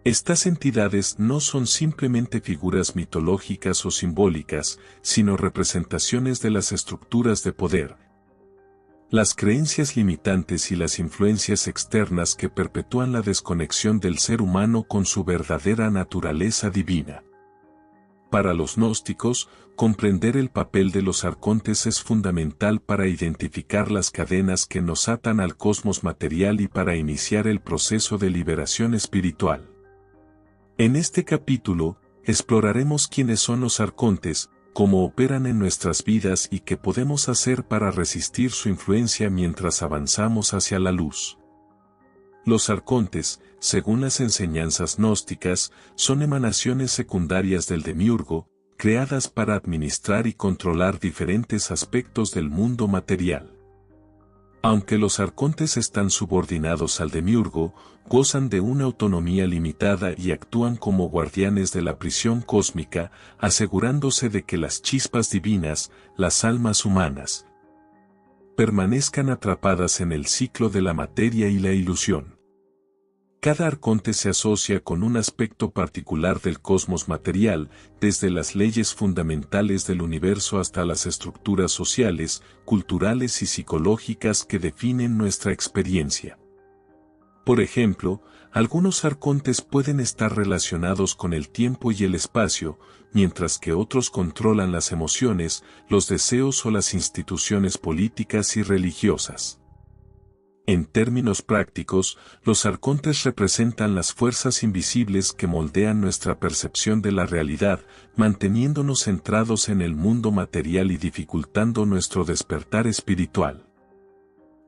Estas entidades no son simplemente figuras mitológicas o simbólicas, sino representaciones de las estructuras de poder, las creencias limitantes y las influencias externas que perpetúan la desconexión del ser humano con su verdadera naturaleza divina. Para los gnósticos, comprender el papel de los arcontes es fundamental para identificar las cadenas que nos atan al cosmos material y para iniciar el proceso de liberación espiritual. En este capítulo, exploraremos quiénes son los arcontes, cómo operan en nuestras vidas y qué podemos hacer para resistir su influencia mientras avanzamos hacia la luz. Los arcontes, según las enseñanzas gnósticas, son emanaciones secundarias del demiurgo, creadas para administrar y controlar diferentes aspectos del mundo material. Aunque los arcontes están subordinados al demiurgo, gozan de una autonomía limitada y actúan como guardianes de la prisión cósmica, asegurándose de que las chispas divinas, las almas humanas, permanezcan atrapadas en el ciclo de la materia y la ilusión. Cada arconte se asocia con un aspecto particular del cosmos material, desde las leyes fundamentales del universo hasta las estructuras sociales, culturales y psicológicas que definen nuestra experiencia. Por ejemplo, algunos arcontes pueden estar relacionados con el tiempo y el espacio, mientras que otros controlan las emociones, los deseos o las instituciones políticas y religiosas. En términos prácticos, los arcontes representan las fuerzas invisibles que moldean nuestra percepción de la realidad, manteniéndonos centrados en el mundo material y dificultando nuestro despertar espiritual.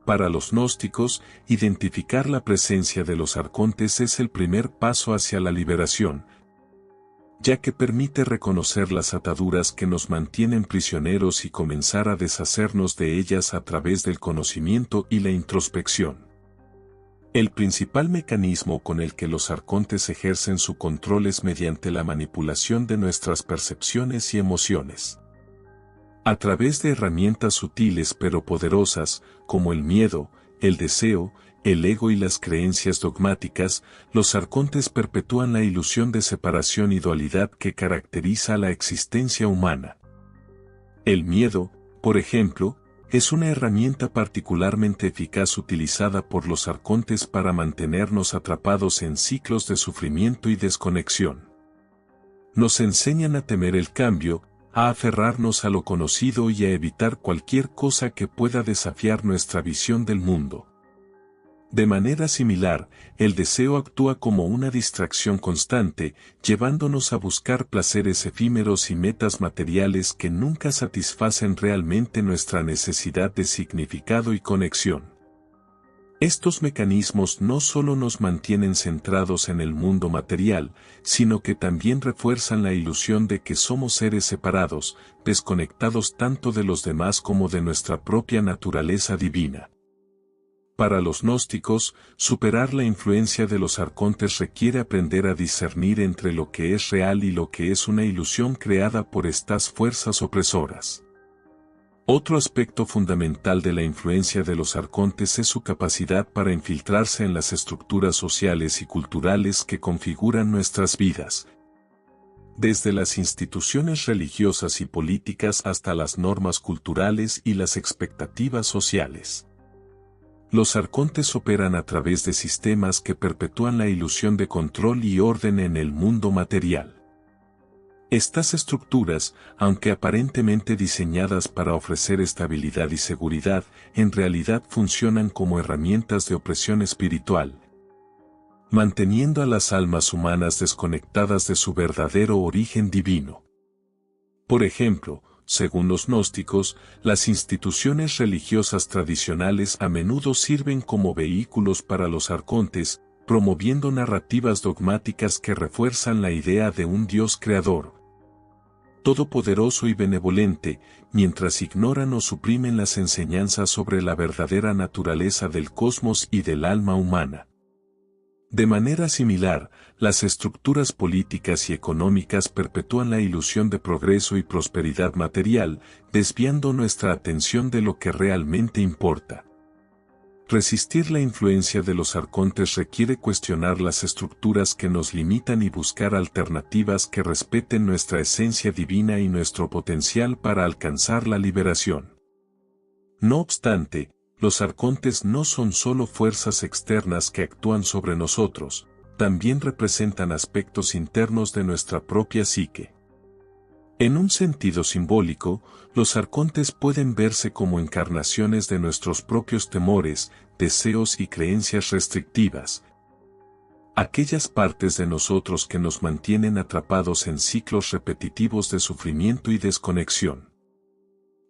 Para los gnósticos, identificar la presencia de los arcontes es el primer paso hacia la liberación, ya que permite reconocer las ataduras que nos mantienen prisioneros y comenzar a deshacernos de ellas a través del conocimiento y la introspección. El principal mecanismo con el que los arcontes ejercen su control es mediante la manipulación de nuestras percepciones y emociones. A través de herramientas sutiles pero poderosas, como el miedo, el deseo, el ego y las creencias dogmáticas, los arcontes perpetúan la ilusión de separación y dualidad que caracteriza la existencia humana. El miedo, por ejemplo, es una herramienta particularmente eficaz utilizada por los arcontes para mantenernos atrapados en ciclos de sufrimiento y desconexión. Nos enseñan a temer el cambio, a aferrarnos a lo conocido y a evitar cualquier cosa que pueda desafiar nuestra visión del mundo. De manera similar, el deseo actúa como una distracción constante, llevándonos a buscar placeres efímeros y metas materiales que nunca satisfacen realmente nuestra necesidad de significado y conexión. Estos mecanismos no solo nos mantienen centrados en el mundo material, sino que también refuerzan la ilusión de que somos seres separados, desconectados tanto de los demás como de nuestra propia naturaleza divina. Para los gnósticos, superar la influencia de los arcontes requiere aprender a discernir entre lo que es real y lo que es una ilusión creada por estas fuerzas opresoras. Otro aspecto fundamental de la influencia de los arcontes es su capacidad para infiltrarse en las estructuras sociales y culturales que configuran nuestras vidas. Desde las instituciones religiosas y políticas hasta las normas culturales y las expectativas sociales. Los arcontes operan a través de sistemas que perpetúan la ilusión de control y orden en el mundo material. Estas estructuras, aunque aparentemente diseñadas para ofrecer estabilidad y seguridad, en realidad funcionan como herramientas de opresión espiritual, manteniendo a las almas humanas desconectadas de su verdadero origen divino. Por ejemplo, según los gnósticos, las instituciones religiosas tradicionales a menudo sirven como vehículos para los arcontes, promoviendo narrativas dogmáticas que refuerzan la idea de un Dios creador, todopoderoso y benevolente, mientras ignoran o suprimen las enseñanzas sobre la verdadera naturaleza del cosmos y del alma humana. De manera similar, las estructuras políticas y económicas perpetúan la ilusión de progreso y prosperidad material, desviando nuestra atención de lo que realmente importa. Resistir la influencia de los arcontes requiere cuestionar las estructuras que nos limitan y buscar alternativas que respeten nuestra esencia divina y nuestro potencial para alcanzar la liberación. No obstante, los arcontes no son solo fuerzas externas que actúan sobre nosotros, también representan aspectos internos de nuestra propia psique. En un sentido simbólico, los arcontes pueden verse como encarnaciones de nuestros propios temores, deseos y creencias restrictivas. Aquellas partes de nosotros que nos mantienen atrapados en ciclos repetitivos de sufrimiento y desconexión.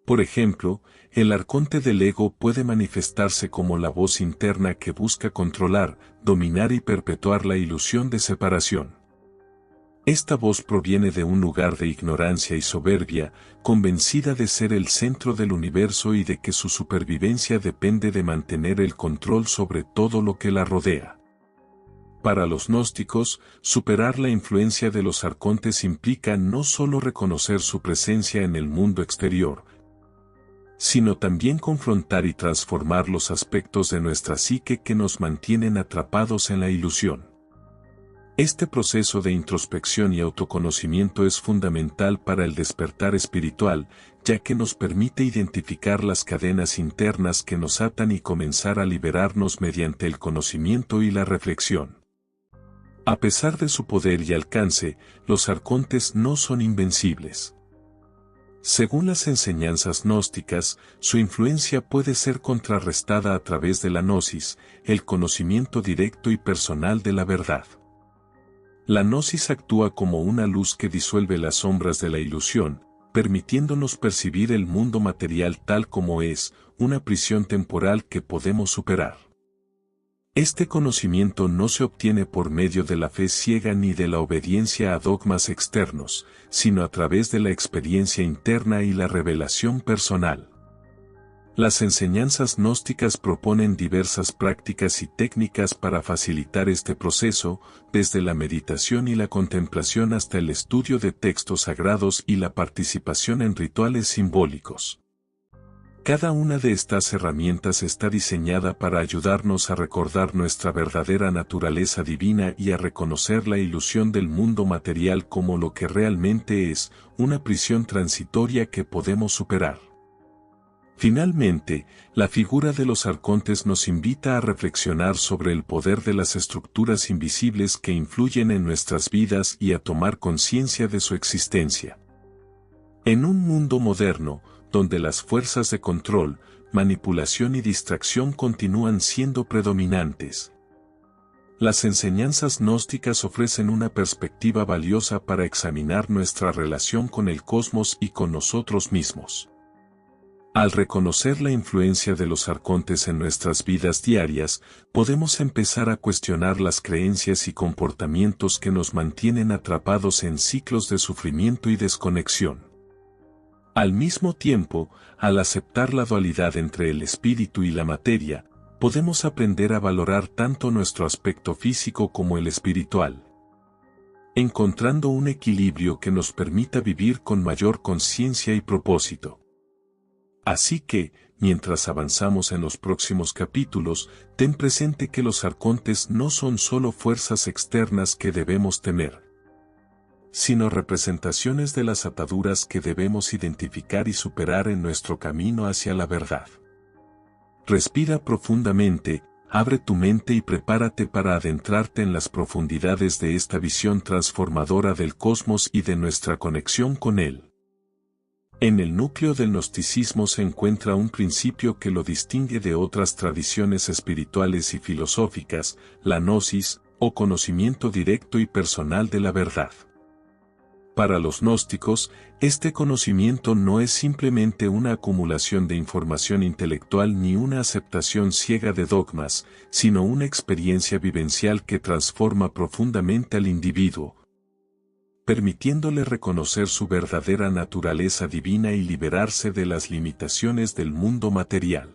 Por ejemplo, el arconte del ego puede manifestarse como la voz interna que busca controlar, dominar y perpetuar la ilusión de separación. Esta voz proviene de un lugar de ignorancia y soberbia, convencida de ser el centro del universo y de que su supervivencia depende de mantener el control sobre todo lo que la rodea. Para los gnósticos, superar la influencia de los arcontes implica no solo reconocer su presencia en el mundo exterior, sino también confrontar y transformar los aspectos de nuestra psique que nos mantienen atrapados en la ilusión. Este proceso de introspección y autoconocimiento es fundamental para el despertar espiritual, ya que nos permite identificar las cadenas internas que nos atan y comenzar a liberarnos mediante el conocimiento y la reflexión. A pesar de su poder y alcance, los arcontes no son invencibles. Según las enseñanzas gnósticas, su influencia puede ser contrarrestada a través de la gnosis, el conocimiento directo y personal de la verdad. La gnosis actúa como una luz que disuelve las sombras de la ilusión, permitiéndonos percibir el mundo material tal como es, una prisión temporal que podemos superar. Este conocimiento no se obtiene por medio de la fe ciega ni de la obediencia a dogmas externos, sino a través de la experiencia interna y la revelación personal. Las enseñanzas gnósticas proponen diversas prácticas y técnicas para facilitar este proceso, desde la meditación y la contemplación hasta el estudio de textos sagrados y la participación en rituales simbólicos. Cada una de estas herramientas está diseñada para ayudarnos a recordar nuestra verdadera naturaleza divina y a reconocer la ilusión del mundo material como lo que realmente es, una prisión transitoria que podemos superar. Finalmente, la figura de los arcontes nos invita a reflexionar sobre el poder de las estructuras invisibles que influyen en nuestras vidas y a tomar conciencia de su existencia. En un mundo moderno, donde las fuerzas de control, manipulación y distracción continúan siendo predominantes, las enseñanzas gnósticas ofrecen una perspectiva valiosa para examinar nuestra relación con el cosmos y con nosotros mismos. Al reconocer la influencia de los arcontes en nuestras vidas diarias, podemos empezar a cuestionar las creencias y comportamientos que nos mantienen atrapados en ciclos de sufrimiento y desconexión. Al mismo tiempo, al aceptar la dualidad entre el espíritu y la materia, podemos aprender a valorar tanto nuestro aspecto físico como el espiritual, encontrando un equilibrio que nos permita vivir con mayor conciencia y propósito. Así que, mientras avanzamos en los próximos capítulos, ten presente que los arcontes no son solo fuerzas externas que debemos temer, sino representaciones de las ataduras que debemos identificar y superar en nuestro camino hacia la verdad. Respira profundamente, abre tu mente y prepárate para adentrarte en las profundidades de esta visión transformadora del cosmos y de nuestra conexión con él. En el núcleo del gnosticismo se encuentra un principio que lo distingue de otras tradiciones espirituales y filosóficas, la gnosis, o conocimiento directo y personal de la verdad. Para los gnósticos, este conocimiento no es simplemente una acumulación de información intelectual ni una aceptación ciega de dogmas, sino una experiencia vivencial que transforma profundamente al individuo, permitiéndole reconocer su verdadera naturaleza divina y liberarse de las limitaciones del mundo material.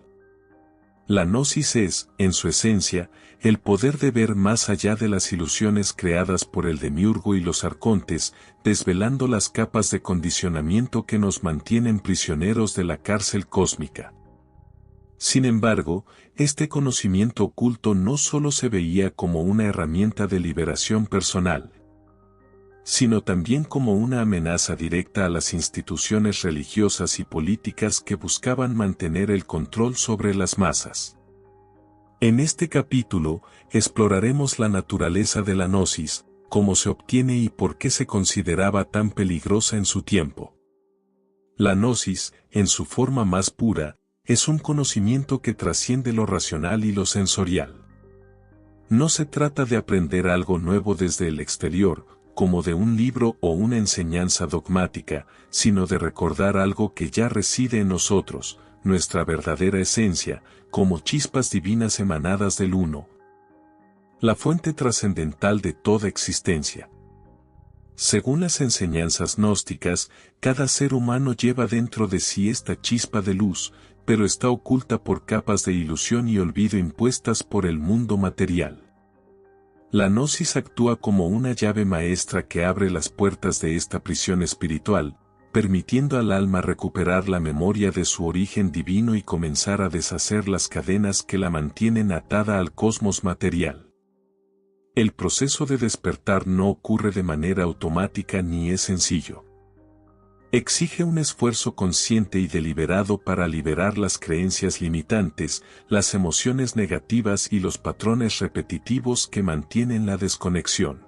La gnosis es, en su esencia, el poder de ver más allá de las ilusiones creadas por el demiurgo y los arcontes, desvelando las capas de condicionamiento que nos mantienen prisioneros de la cárcel cósmica. Sin embargo, este conocimiento oculto no solo se veía como una herramienta de liberación personal, sino también como una amenaza directa a las instituciones religiosas y políticas que buscaban mantener el control sobre las masas. En este capítulo, exploraremos la naturaleza de la gnosis, cómo se obtiene y por qué se consideraba tan peligrosa en su tiempo. La gnosis, en su forma más pura, es un conocimiento que trasciende lo racional y lo sensorial. No se trata de aprender algo nuevo desde el exterior, como de un libro o una enseñanza dogmática, sino de recordar algo que ya reside en nosotros, nuestra verdadera esencia, como chispas divinas emanadas del Uno, la fuente trascendental de toda existencia. Según las enseñanzas gnósticas, cada ser humano lleva dentro de sí esta chispa de luz, pero está oculta por capas de ilusión y olvido impuestas por el mundo material. La gnosis actúa como una llave maestra que abre las puertas de esta prisión espiritual, permitiendo al alma recuperar la memoria de su origen divino y comenzar a deshacer las cadenas que la mantienen atada al cosmos material. El proceso de despertar no ocurre de manera automática ni es sencillo. Exige un esfuerzo consciente y deliberado para liberar las creencias limitantes, las emociones negativas y los patrones repetitivos que mantienen la desconexión.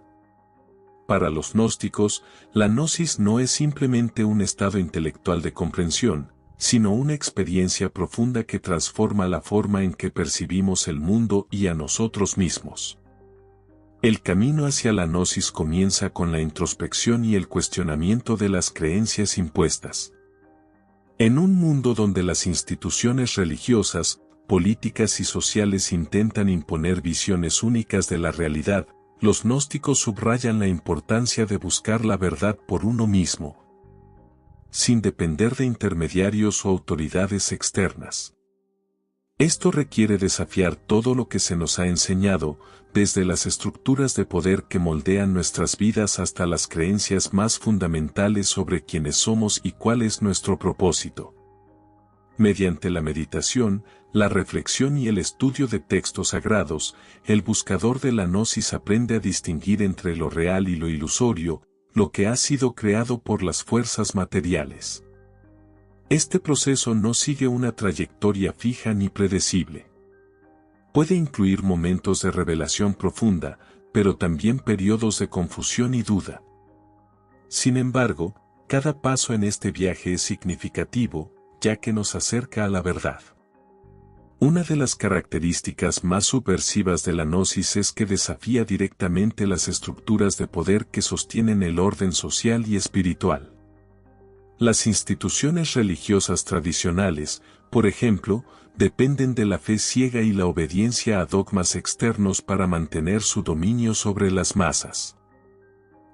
Para los gnósticos, la gnosis no es simplemente un estado intelectual de comprensión, sino una experiencia profunda que transforma la forma en que percibimos el mundo y a nosotros mismos. El camino hacia la gnosis comienza con la introspección y el cuestionamiento de las creencias impuestas. En un mundo donde las instituciones religiosas, políticas y sociales intentan imponer visiones únicas de la realidad, los gnósticos subrayan la importancia de buscar la verdad por uno mismo, sin depender de intermediarios o autoridades externas. Esto requiere desafiar todo lo que se nos ha enseñado, desde las estructuras de poder que moldean nuestras vidas hasta las creencias más fundamentales sobre quiénes somos y cuál es nuestro propósito. Mediante la meditación, la reflexión y el estudio de textos sagrados, el buscador de la gnosis aprende a distinguir entre lo real y lo ilusorio, lo que ha sido creado por las fuerzas materiales. Este proceso no sigue una trayectoria fija ni predecible. Puede incluir momentos de revelación profunda, pero también periodos de confusión y duda. Sin embargo, cada paso en este viaje es significativo, ya que nos acerca a la verdad. Una de las características más subversivas de la gnosis es que desafía directamente las estructuras de poder que sostienen el orden social y espiritual. Las instituciones religiosas tradicionales, por ejemplo, dependen de la fe ciega y la obediencia a dogmas externos para mantener su dominio sobre las masas.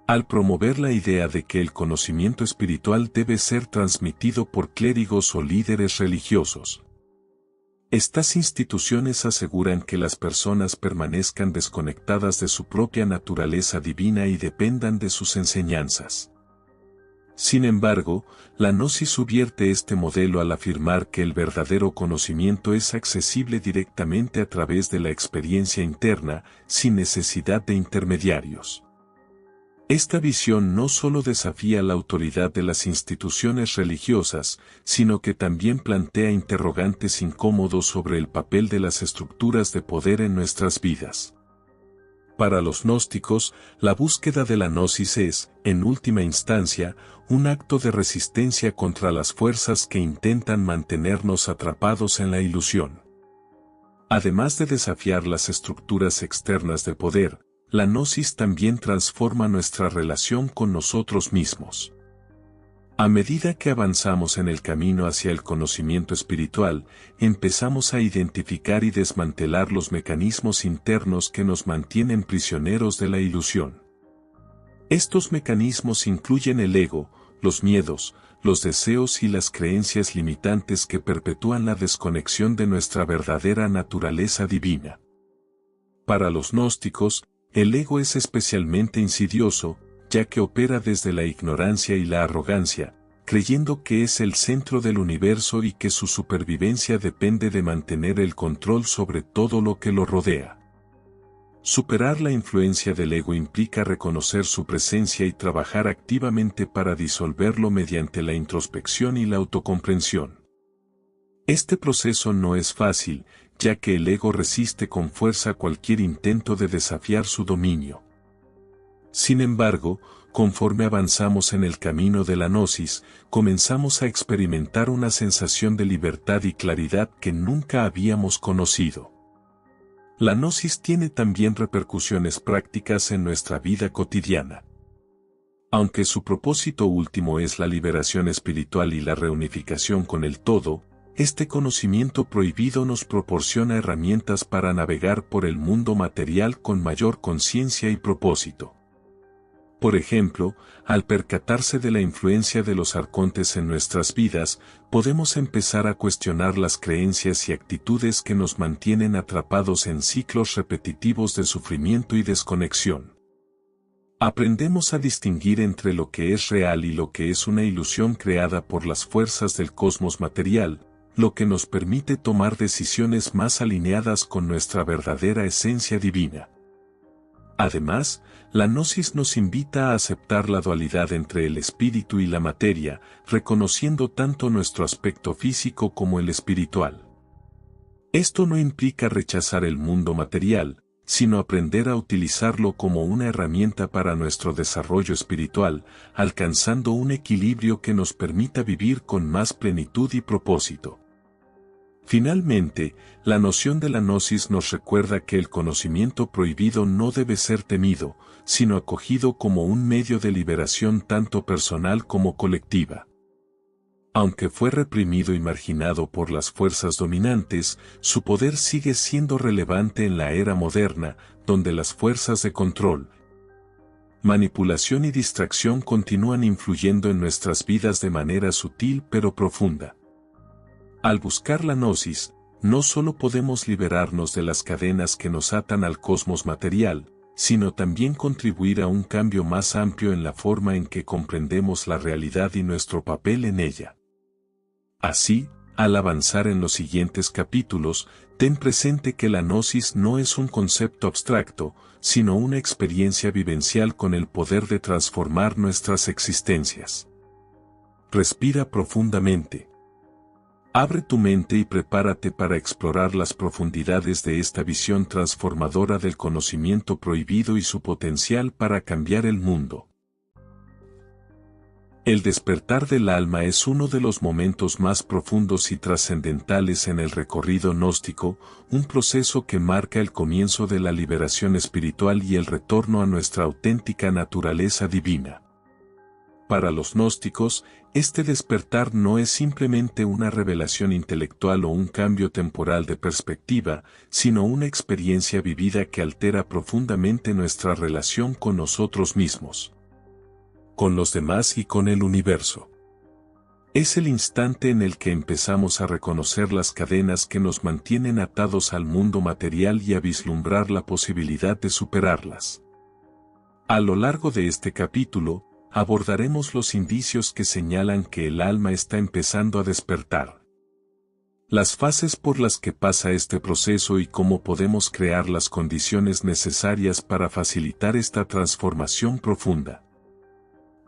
Al promover la idea de que el conocimiento espiritual debe ser transmitido por clérigos o líderes religiosos, estas instituciones aseguran que las personas permanezcan desconectadas de su propia naturaleza divina y dependan de sus enseñanzas. Sin embargo, la gnosis subvierte este modelo al afirmar que el verdadero conocimiento es accesible directamente a través de la experiencia interna, sin necesidad de intermediarios. Esta visión no solo desafía la autoridad de las instituciones religiosas, sino que también plantea interrogantes incómodos sobre el papel de las estructuras de poder en nuestras vidas. Para los gnósticos, la búsqueda de la gnosis es, en última instancia, un acto de resistencia contra las fuerzas que intentan mantenernos atrapados en la ilusión. Además de desafiar las estructuras externas de poder, la gnosis también transforma nuestra relación con nosotros mismos. A medida que avanzamos en el camino hacia el conocimiento espiritual, empezamos a identificar y desmantelar los mecanismos internos que nos mantienen prisioneros de la ilusión. Estos mecanismos incluyen el ego, los miedos, los deseos y las creencias limitantes que perpetúan la desconexión de nuestra verdadera naturaleza divina. Para los gnósticos, el ego es especialmente insidioso, ya que opera desde la ignorancia y la arrogancia, creyendo que es el centro del universo y que su supervivencia depende de mantener el control sobre todo lo que lo rodea. Superar la influencia del ego implica reconocer su presencia y trabajar activamente para disolverlo mediante la introspección y la autocomprensión. Este proceso no es fácil, ya que el ego resiste con fuerza cualquier intento de desafiar su dominio. Sin embargo, conforme avanzamos en el camino de la gnosis, comenzamos a experimentar una sensación de libertad y claridad que nunca habíamos conocido. La gnosis tiene también repercusiones prácticas en nuestra vida cotidiana. Aunque su propósito último es la liberación espiritual y la reunificación con el todo, este conocimiento prohibido nos proporciona herramientas para navegar por el mundo material con mayor conciencia y propósito. Por ejemplo, al percatarse de la influencia de los arcontes en nuestras vidas, podemos empezar a cuestionar las creencias y actitudes que nos mantienen atrapados en ciclos repetitivos de sufrimiento y desconexión. Aprendemos a distinguir entre lo que es real y lo que es una ilusión creada por las fuerzas del cosmos material, lo que nos permite tomar decisiones más alineadas con nuestra verdadera esencia divina. Además, la gnosis nos invita a aceptar la dualidad entre el espíritu y la materia, reconociendo tanto nuestro aspecto físico como el espiritual. Esto no implica rechazar el mundo material, sino aprender a utilizarlo como una herramienta para nuestro desarrollo espiritual, alcanzando un equilibrio que nos permita vivir con más plenitud y propósito. Finalmente, la noción de la gnosis nos recuerda que el conocimiento prohibido no debe ser temido, sino acogido como un medio de liberación tanto personal como colectiva. Aunque fue reprimido y marginado por las fuerzas dominantes, su poder sigue siendo relevante en la era moderna, donde las fuerzas de control, manipulación y distracción continúan influyendo en nuestras vidas de manera sutil pero profunda. Al buscar la gnosis, no solo podemos liberarnos de las cadenas que nos atan al cosmos material, sino también contribuir a un cambio más amplio en la forma en que comprendemos la realidad y nuestro papel en ella. Así, al avanzar en los siguientes capítulos, ten presente que la gnosis no es un concepto abstracto, sino una experiencia vivencial con el poder de transformar nuestras existencias. Respira profundamente. Abre tu mente y prepárate para explorar las profundidades de esta visión transformadora del conocimiento prohibido y su potencial para cambiar el mundo. El despertar del alma es uno de los momentos más profundos y trascendentales en el recorrido gnóstico, un proceso que marca el comienzo de la liberación espiritual y el retorno a nuestra auténtica naturaleza divina. Para los gnósticos, este despertar no es simplemente una revelación intelectual o un cambio temporal de perspectiva, sino una experiencia vivida que altera profundamente nuestra relación con nosotros mismos, con los demás y con el universo. Es el instante en el que empezamos a reconocer las cadenas que nos mantienen atados al mundo material y a vislumbrar la posibilidad de superarlas. A lo largo de este capítulo, abordaremos los indicios que señalan que el alma está empezando a despertar. Las fases por las que pasa este proceso y cómo podemos crear las condiciones necesarias para facilitar esta transformación profunda.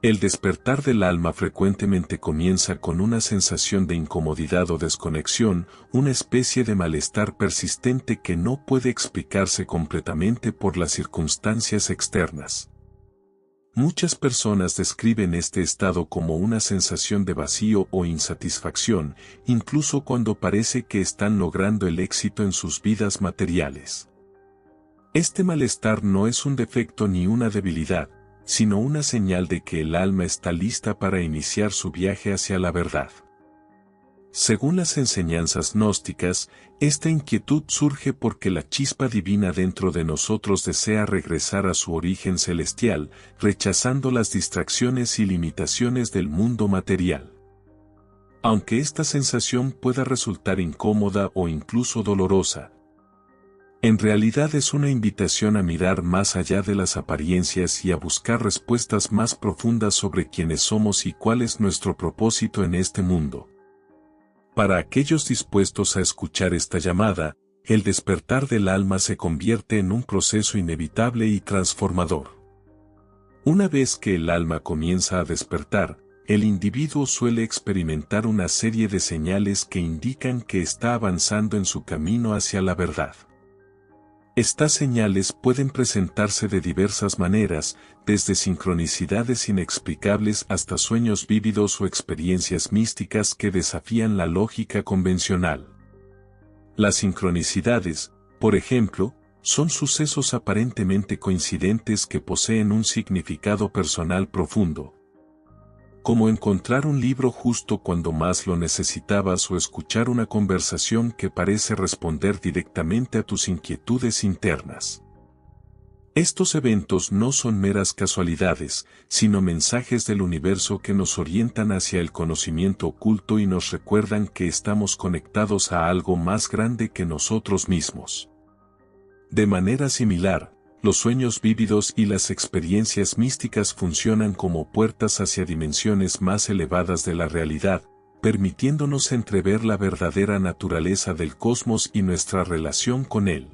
El despertar del alma frecuentemente comienza con una sensación de incomodidad o desconexión, una especie de malestar persistente que no puede explicarse completamente por las circunstancias externas. Muchas personas describen este estado como una sensación de vacío o insatisfacción, incluso cuando parece que están logrando el éxito en sus vidas materiales. Este malestar no es un defecto ni una debilidad, sino una señal de que el alma está lista para iniciar su viaje hacia la verdad. Según las enseñanzas gnósticas, esta inquietud surge porque la chispa divina dentro de nosotros desea regresar a su origen celestial, rechazando las distracciones y limitaciones del mundo material. Aunque esta sensación pueda resultar incómoda o incluso dolorosa, en realidad es una invitación a mirar más allá de las apariencias y a buscar respuestas más profundas sobre quiénes somos y cuál es nuestro propósito en este mundo. Para aquellos dispuestos a escuchar esta llamada, el despertar del alma se convierte en un proceso inevitable y transformador. Una vez que el alma comienza a despertar, el individuo suele experimentar una serie de señales que indican que está avanzando en su camino hacia la verdad. Estas señales pueden presentarse de diversas maneras, desde sincronicidades inexplicables hasta sueños vívidos o experiencias místicas que desafían la lógica convencional. Las sincronicidades, por ejemplo, son sucesos aparentemente coincidentes que poseen un significado personal profundo, como encontrar un libro justo cuando más lo necesitabas o escuchar una conversación que parece responder directamente a tus inquietudes internas. Estos eventos no son meras casualidades, sino mensajes del universo que nos orientan hacia el conocimiento oculto y nos recuerdan que estamos conectados a algo más grande que nosotros mismos. De manera similar, los sueños vívidos y las experiencias místicas funcionan como puertas hacia dimensiones más elevadas de la realidad, permitiéndonos entrever la verdadera naturaleza del cosmos y nuestra relación con él.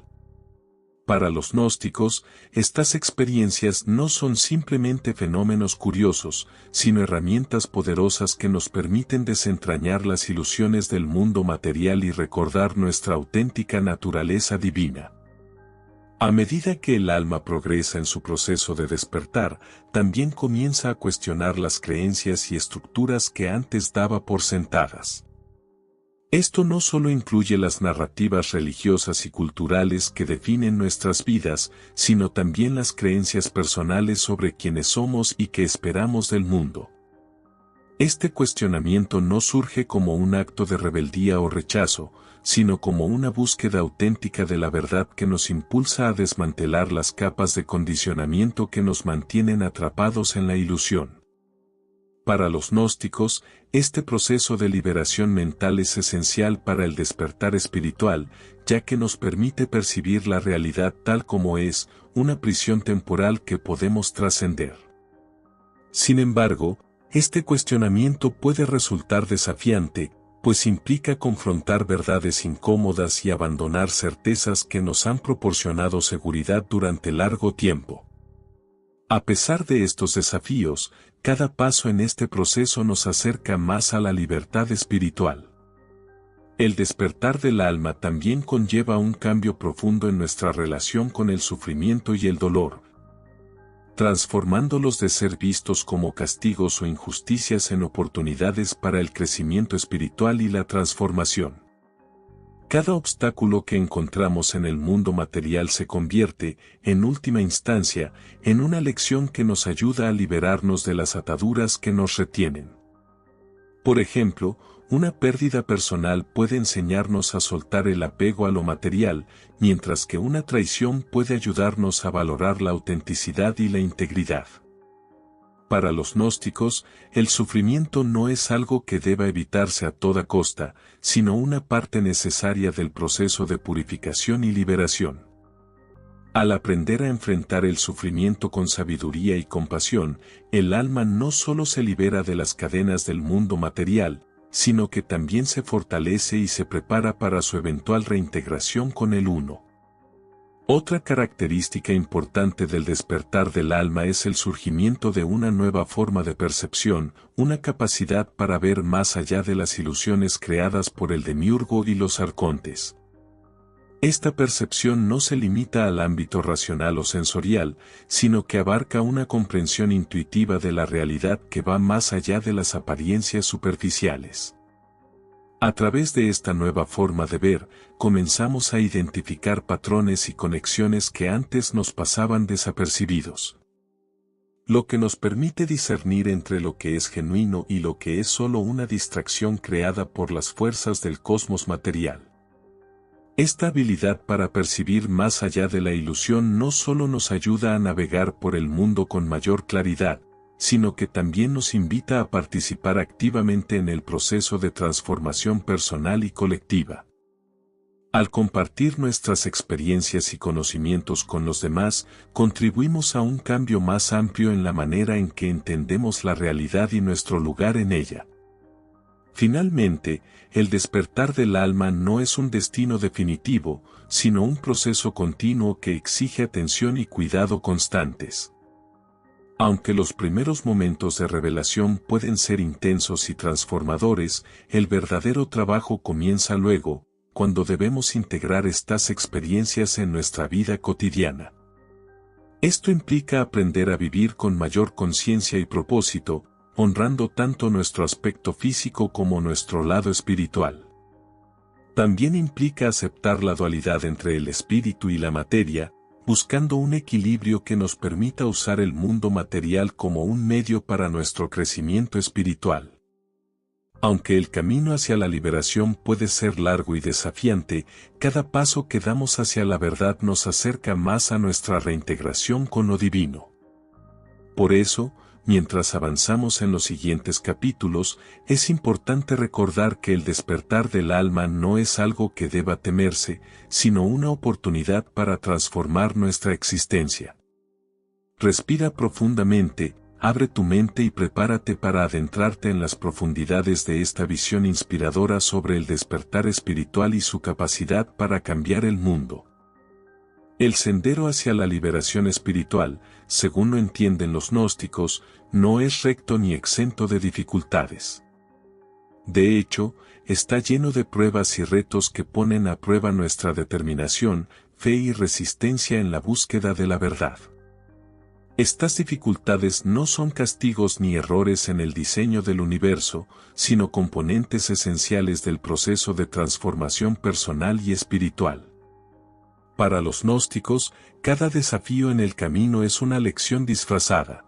Para los gnósticos, estas experiencias no son simplemente fenómenos curiosos, sino herramientas poderosas que nos permiten desentrañar las ilusiones del mundo material y recordar nuestra auténtica naturaleza divina. A medida que el alma progresa en su proceso de despertar, también comienza a cuestionar las creencias y estructuras que antes daba por sentadas. Esto no solo incluye las narrativas religiosas y culturales que definen nuestras vidas, sino también las creencias personales sobre quiénes somos y qué esperamos del mundo. Este cuestionamiento no surge como un acto de rebeldía o rechazo, sino como una búsqueda auténtica de la verdad que nos impulsa a desmantelar las capas de condicionamiento que nos mantienen atrapados en la ilusión. Para los gnósticos, este proceso de liberación mental es esencial para el despertar espiritual, ya que nos permite percibir la realidad tal como es, una prisión temporal que podemos trascender. Sin embargo, este cuestionamiento puede resultar desafiante, pues implica confrontar verdades incómodas y abandonar certezas que nos han proporcionado seguridad durante largo tiempo. A pesar de estos desafíos, cada paso en este proceso nos acerca más a la libertad espiritual. El despertar del alma también conlleva un cambio profundo en nuestra relación con el sufrimiento y el dolor, transformándolos de ser vistos como castigos o injusticias en oportunidades para el crecimiento espiritual y la transformación. Cada obstáculo que encontramos en el mundo material se convierte, en última instancia, en una lección que nos ayuda a liberarnos de las ataduras que nos retienen. Por ejemplo, una pérdida personal puede enseñarnos a soltar el apego a lo material, mientras que una traición puede ayudarnos a valorar la autenticidad y la integridad. Para los gnósticos, el sufrimiento no es algo que deba evitarse a toda costa, sino una parte necesaria del proceso de purificación y liberación. Al aprender a enfrentar el sufrimiento con sabiduría y compasión, el alma no solo se libera de las cadenas del mundo material, sino que también se fortalece y se prepara para su eventual reintegración con el uno. Otra característica importante del despertar del alma es el surgimiento de una nueva forma de percepción, una capacidad para ver más allá de las ilusiones creadas por el demiurgo y los arcontes. Esta percepción no se limita al ámbito racional o sensorial, sino que abarca una comprensión intuitiva de la realidad que va más allá de las apariencias superficiales. A través de esta nueva forma de ver, comenzamos a identificar patrones y conexiones que antes nos pasaban desapercibidos. Lo que nos permite discernir entre lo que es genuino y lo que es solo una distracción creada por las fuerzas del cosmos material. Esta habilidad para percibir más allá de la ilusión no solo nos ayuda a navegar por el mundo con mayor claridad, sino que también nos invita a participar activamente en el proceso de transformación personal y colectiva. Al compartir nuestras experiencias y conocimientos con los demás, contribuimos a un cambio más amplio en la manera en que entendemos la realidad y nuestro lugar en ella. Finalmente, el despertar del alma no es un destino definitivo, sino un proceso continuo que exige atención y cuidado constantes. Aunque los primeros momentos de revelación pueden ser intensos y transformadores, el verdadero trabajo comienza luego, cuando debemos integrar estas experiencias en nuestra vida cotidiana. Esto implica aprender a vivir con mayor conciencia y propósito, honrando tanto nuestro aspecto físico como nuestro lado espiritual. También implica aceptar la dualidad entre el espíritu y la materia, buscando un equilibrio que nos permita usar el mundo material como un medio para nuestro crecimiento espiritual. Aunque el camino hacia la liberación puede ser largo y desafiante, cada paso que damos hacia la verdad nos acerca más a nuestra reintegración con lo divino. Por eso, mientras avanzamos en los siguientes capítulos, es importante recordar que el despertar del alma no es algo que deba temerse, sino una oportunidad para transformar nuestra existencia. Respira profundamente, abre tu mente y prepárate para adentrarte en las profundidades de esta visión inspiradora sobre el despertar espiritual y su capacidad para cambiar el mundo. El sendero hacia la liberación espiritual, según lo entienden los gnósticos, no es recto ni exento de dificultades. De hecho, está lleno de pruebas y retos que ponen a prueba nuestra determinación, fe y resistencia en la búsqueda de la verdad. Estas dificultades no son castigos ni errores en el diseño del universo, sino componentes esenciales del proceso de transformación personal y espiritual. Para los gnósticos, cada desafío en el camino es una lección disfrazada.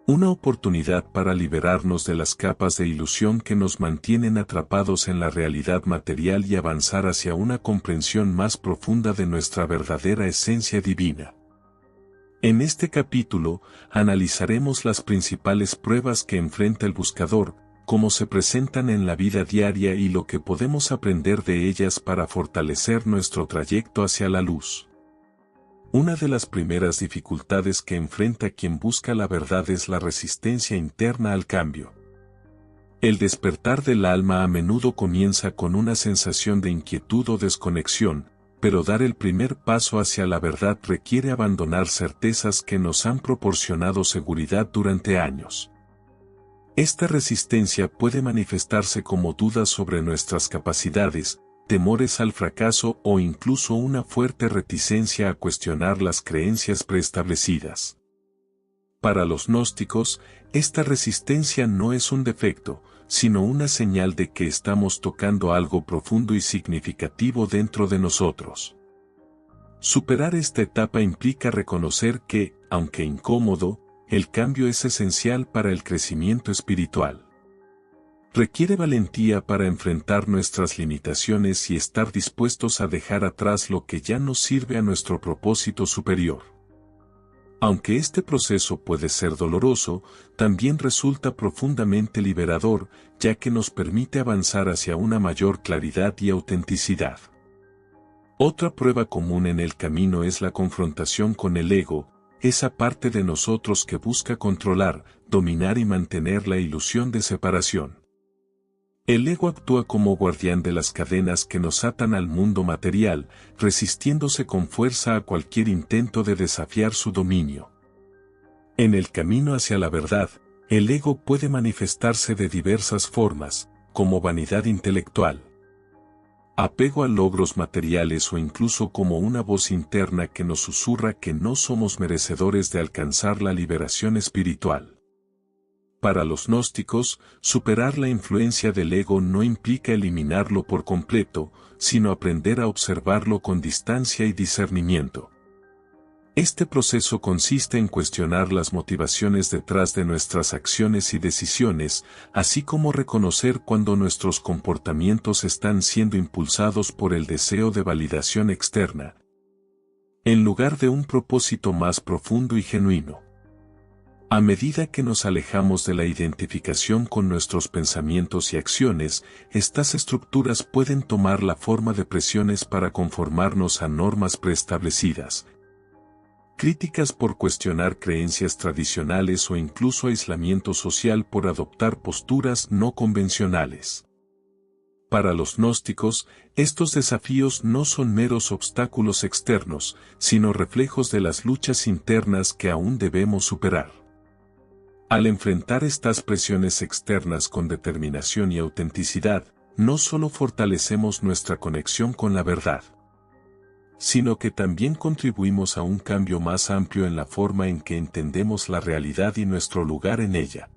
Una oportunidad para liberarnos de las capas de ilusión que nos mantienen atrapados en la realidad material y avanzar hacia una comprensión más profunda de nuestra verdadera esencia divina. En este capítulo, analizaremos las principales pruebas que enfrenta el buscador, cómo se presentan en la vida diaria y lo que podemos aprender de ellas para fortalecer nuestro trayecto hacia la luz. Una de las primeras dificultades que enfrenta quien busca la verdad es la resistencia interna al cambio. El despertar del alma a menudo comienza con una sensación de inquietud o desconexión, pero dar el primer paso hacia la verdad requiere abandonar certezas que nos han proporcionado seguridad durante años. Esta resistencia puede manifestarse como dudas sobre nuestras capacidades, temores al fracaso o incluso una fuerte reticencia a cuestionar las creencias preestablecidas. Para los gnósticos, esta resistencia no es un defecto, sino una señal de que estamos tocando algo profundo y significativo dentro de nosotros. Superar esta etapa implica reconocer que, aunque incómodo, el cambio es esencial para el crecimiento espiritual. Requiere valentía para enfrentar nuestras limitaciones y estar dispuestos a dejar atrás lo que ya no sirve a nuestro propósito superior. Aunque este proceso puede ser doloroso, también resulta profundamente liberador, ya que nos permite avanzar hacia una mayor claridad y autenticidad. Otra prueba común en el camino es la confrontación con el ego, esa parte de nosotros que busca controlar, dominar y mantener la ilusión de separación. El ego actúa como guardián de las cadenas que nos atan al mundo material, resistiéndose con fuerza a cualquier intento de desafiar su dominio. En el camino hacia la verdad, el ego puede manifestarse de diversas formas, como vanidad intelectual, apego a logros materiales o incluso como una voz interna que nos susurra que no somos merecedores de alcanzar la liberación espiritual. Para los gnósticos, superar la influencia del ego no implica eliminarlo por completo, sino aprender a observarlo con distancia y discernimiento. Este proceso consiste en cuestionar las motivaciones detrás de nuestras acciones y decisiones, así como reconocer cuando nuestros comportamientos están siendo impulsados por el deseo de validación externa, en lugar de un propósito más profundo y genuino. A medida que nos alejamos de la identificación con nuestros pensamientos y acciones, estas estructuras pueden tomar la forma de presiones para conformarnos a normas preestablecidas, críticas por cuestionar creencias tradicionales o incluso aislamiento social por adoptar posturas no convencionales. Para los gnósticos, estos desafíos no son meros obstáculos externos, sino reflejos de las luchas internas que aún debemos superar. Al enfrentar estas presiones externas con determinación y autenticidad, no solo fortalecemos nuestra conexión con la verdad, sino que también contribuimos a un cambio más amplio en la forma en que entendemos la realidad y nuestro lugar en ella.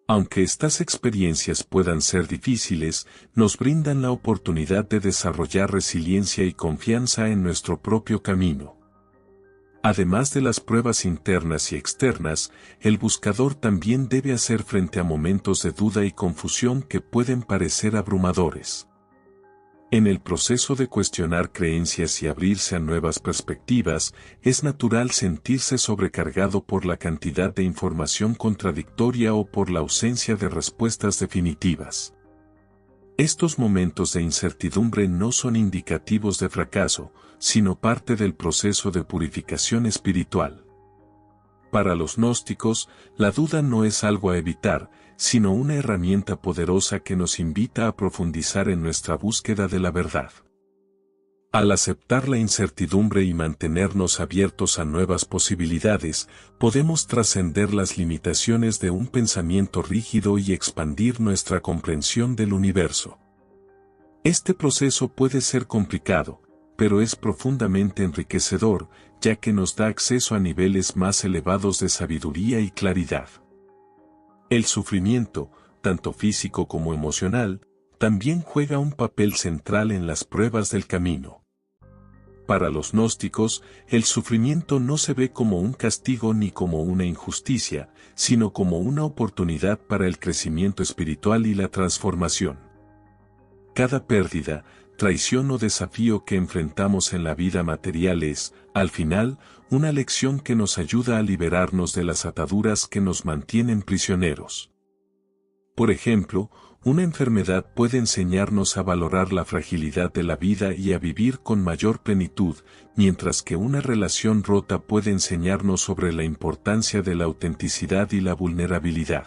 Aunque estas experiencias puedan ser difíciles, nos brindan la oportunidad de desarrollar resiliencia y confianza en nuestro propio camino. Además de las pruebas internas y externas, el buscador también debe hacer frente a momentos de duda y confusión que pueden parecer abrumadores. En el proceso de cuestionar creencias y abrirse a nuevas perspectivas, es natural sentirse sobrecargado por la cantidad de información contradictoria o por la ausencia de respuestas definitivas. Estos momentos de incertidumbre no son indicativos de fracaso, sino parte del proceso de purificación espiritual. Para los gnósticos, la duda no es algo a evitar, sino una herramienta poderosa que nos invita a profundizar en nuestra búsqueda de la verdad. Al aceptar la incertidumbre y mantenernos abiertos a nuevas posibilidades, podemos trascender las limitaciones de un pensamiento rígido y expandir nuestra comprensión del universo. Este proceso puede ser complicado, pero es profundamente enriquecedor, ya que nos da acceso a niveles más elevados de sabiduría y claridad. El sufrimiento, tanto físico como emocional, también juega un papel central en las pruebas del camino. Para los gnósticos, el sufrimiento no se ve como un castigo ni como una injusticia, sino como una oportunidad para el crecimiento espiritual y la transformación. Cada pérdida, traición o desafío que enfrentamos en la vida material es, al final, una lección que nos ayuda a liberarnos de las ataduras que nos mantienen prisioneros. Por ejemplo, una enfermedad puede enseñarnos a valorar la fragilidad de la vida y a vivir con mayor plenitud, mientras que una relación rota puede enseñarnos sobre la importancia de la autenticidad y la vulnerabilidad.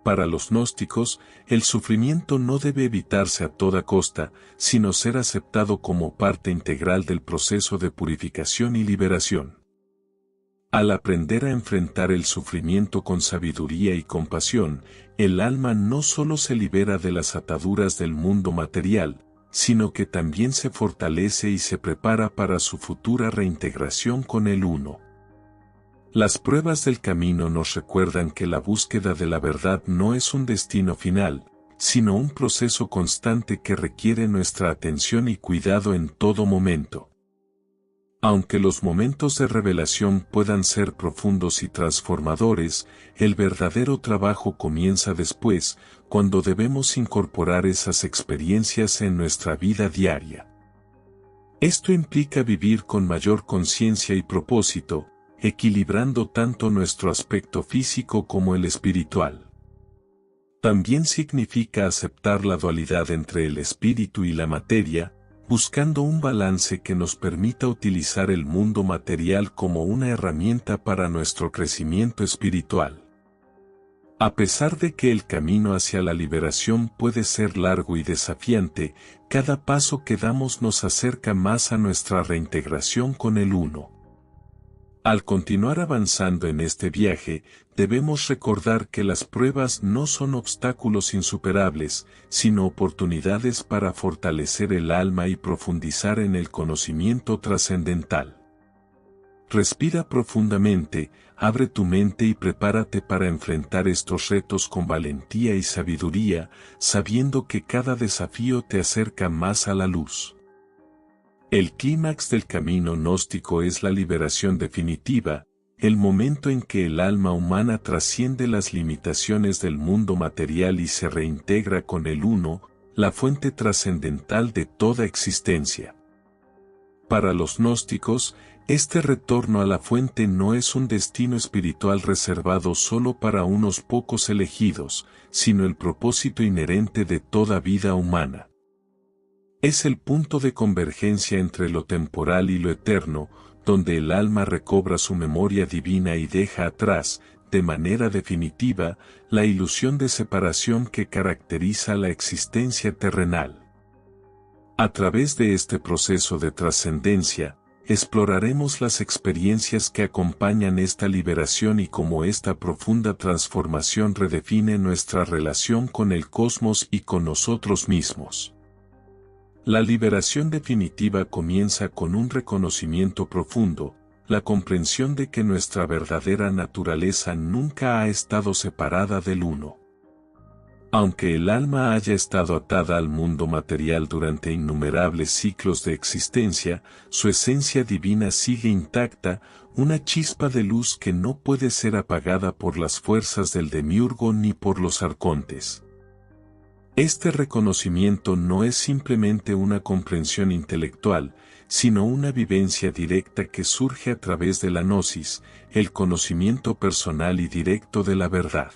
Para los gnósticos, el sufrimiento no debe evitarse a toda costa, sino ser aceptado como parte integral del proceso de purificación y liberación. Al aprender a enfrentar el sufrimiento con sabiduría y compasión, el alma no solo se libera de las ataduras del mundo material, sino que también se fortalece y se prepara para su futura reintegración con el Uno. Las pruebas del camino nos recuerdan que la búsqueda de la verdad no es un destino final, sino un proceso constante que requiere nuestra atención y cuidado en todo momento. Aunque los momentos de revelación puedan ser profundos y transformadores, el verdadero trabajo comienza después, cuando debemos incorporar esas experiencias en nuestra vida diaria. Esto implica vivir con mayor conciencia y propósito, equilibrando tanto nuestro aspecto físico como el espiritual. También significa aceptar la dualidad entre el espíritu y la materia, buscando un balance que nos permita utilizar el mundo material como una herramienta para nuestro crecimiento espiritual. A pesar de que el camino hacia la liberación puede ser largo y desafiante, cada paso que damos nos acerca más a nuestra reintegración con el Uno. Al continuar avanzando en este viaje, debemos recordar que las pruebas no son obstáculos insuperables, sino oportunidades para fortalecer el alma y profundizar en el conocimiento trascendental. Respira profundamente, abre tu mente y prepárate para enfrentar estos retos con valentía y sabiduría, sabiendo que cada desafío te acerca más a la luz. El clímax del camino gnóstico es la liberación definitiva, el momento en que el alma humana trasciende las limitaciones del mundo material y se reintegra con el Uno, la fuente trascendental de toda existencia. Para los gnósticos, este retorno a la fuente no es un destino espiritual reservado solo para unos pocos elegidos, sino el propósito inherente de toda vida humana. Es el punto de convergencia entre lo temporal y lo eterno, donde el alma recobra su memoria divina y deja atrás, de manera definitiva, la ilusión de separación que caracteriza la existencia terrenal. A través de este proceso de trascendencia, exploraremos las experiencias que acompañan esta liberación y cómo esta profunda transformación redefine nuestra relación con el cosmos y con nosotros mismos. La liberación definitiva comienza con un reconocimiento profundo, la comprensión de que nuestra verdadera naturaleza nunca ha estado separada del Uno. Aunque el alma haya estado atada al mundo material durante innumerables ciclos de existencia, su esencia divina sigue intacta, una chispa de luz que no puede ser apagada por las fuerzas del demiurgo ni por los arcontes. Este reconocimiento no es simplemente una comprensión intelectual, sino una vivencia directa que surge a través de la gnosis, el conocimiento personal y directo de la verdad.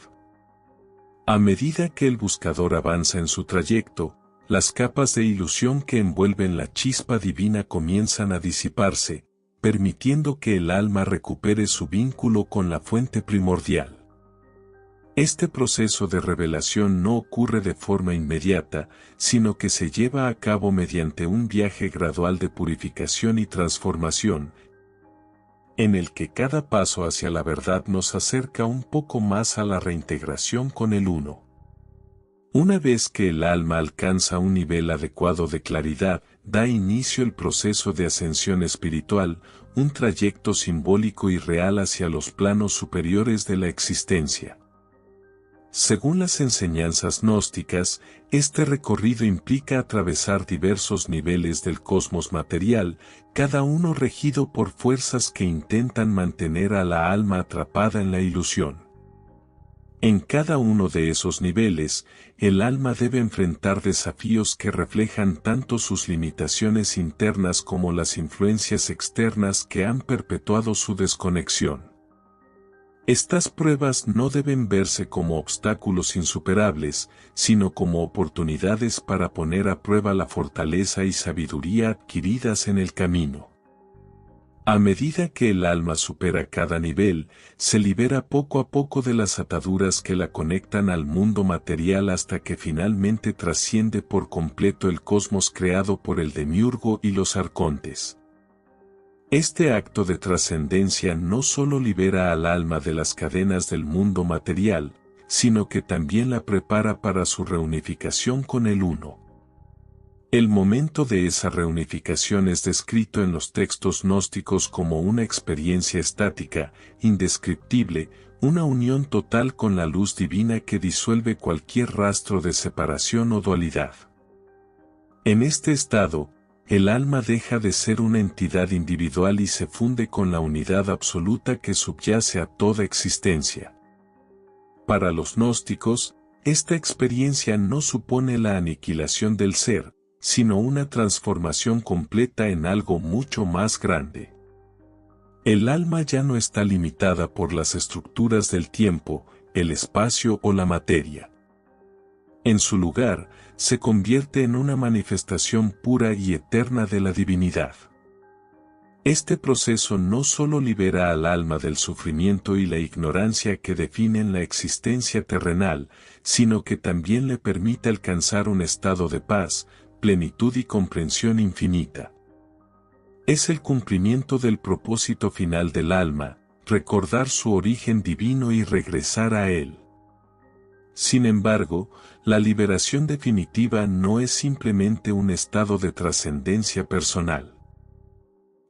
A medida que el buscador avanza en su trayecto, las capas de ilusión que envuelven la chispa divina comienzan a disiparse, permitiendo que el alma recupere su vínculo con la fuente primordial. Este proceso de revelación no ocurre de forma inmediata, sino que se lleva a cabo mediante un viaje gradual de purificación y transformación, en el que cada paso hacia la verdad nos acerca un poco más a la reintegración con el Uno. Una vez que el alma alcanza un nivel adecuado de claridad, da inicio el proceso de ascensión espiritual, un trayecto simbólico y real hacia los planos superiores de la existencia. Según las enseñanzas gnósticas, este recorrido implica atravesar diversos niveles del cosmos material, cada uno regido por fuerzas que intentan mantener a la alma atrapada en la ilusión. En cada uno de esos niveles, el alma debe enfrentar desafíos que reflejan tanto sus limitaciones internas como las influencias externas que han perpetuado su desconexión. Estas pruebas no deben verse como obstáculos insuperables, sino como oportunidades para poner a prueba la fortaleza y sabiduría adquiridas en el camino. A medida que el alma supera cada nivel, se libera poco a poco de las ataduras que la conectan al mundo material hasta que finalmente trasciende por completo el cosmos creado por el demiurgo y los arcontes. Este acto de trascendencia no solo libera al alma de las cadenas del mundo material, sino que también la prepara para su reunificación con el Uno. El momento de esa reunificación es descrito en los textos gnósticos como una experiencia estática, indescriptible, una unión total con la luz divina que disuelve cualquier rastro de separación o dualidad. En este estado, el alma deja de ser una entidad individual y se funde con la unidad absoluta que subyace a toda existencia. Para los gnósticos, esta experiencia no supone la aniquilación del ser, sino una transformación completa en algo mucho más grande. El alma ya no está limitada por las estructuras del tiempo, el espacio o la materia. En su lugar, se convierte en una manifestación pura y eterna de la divinidad. Este proceso no solo libera al alma del sufrimiento y la ignorancia que definen la existencia terrenal, sino que también le permite alcanzar un estado de paz, plenitud y comprensión infinita. Es el cumplimiento del propósito final del alma, recordar su origen divino y regresar a él. Sin embargo, la liberación definitiva no es simplemente un estado de trascendencia personal.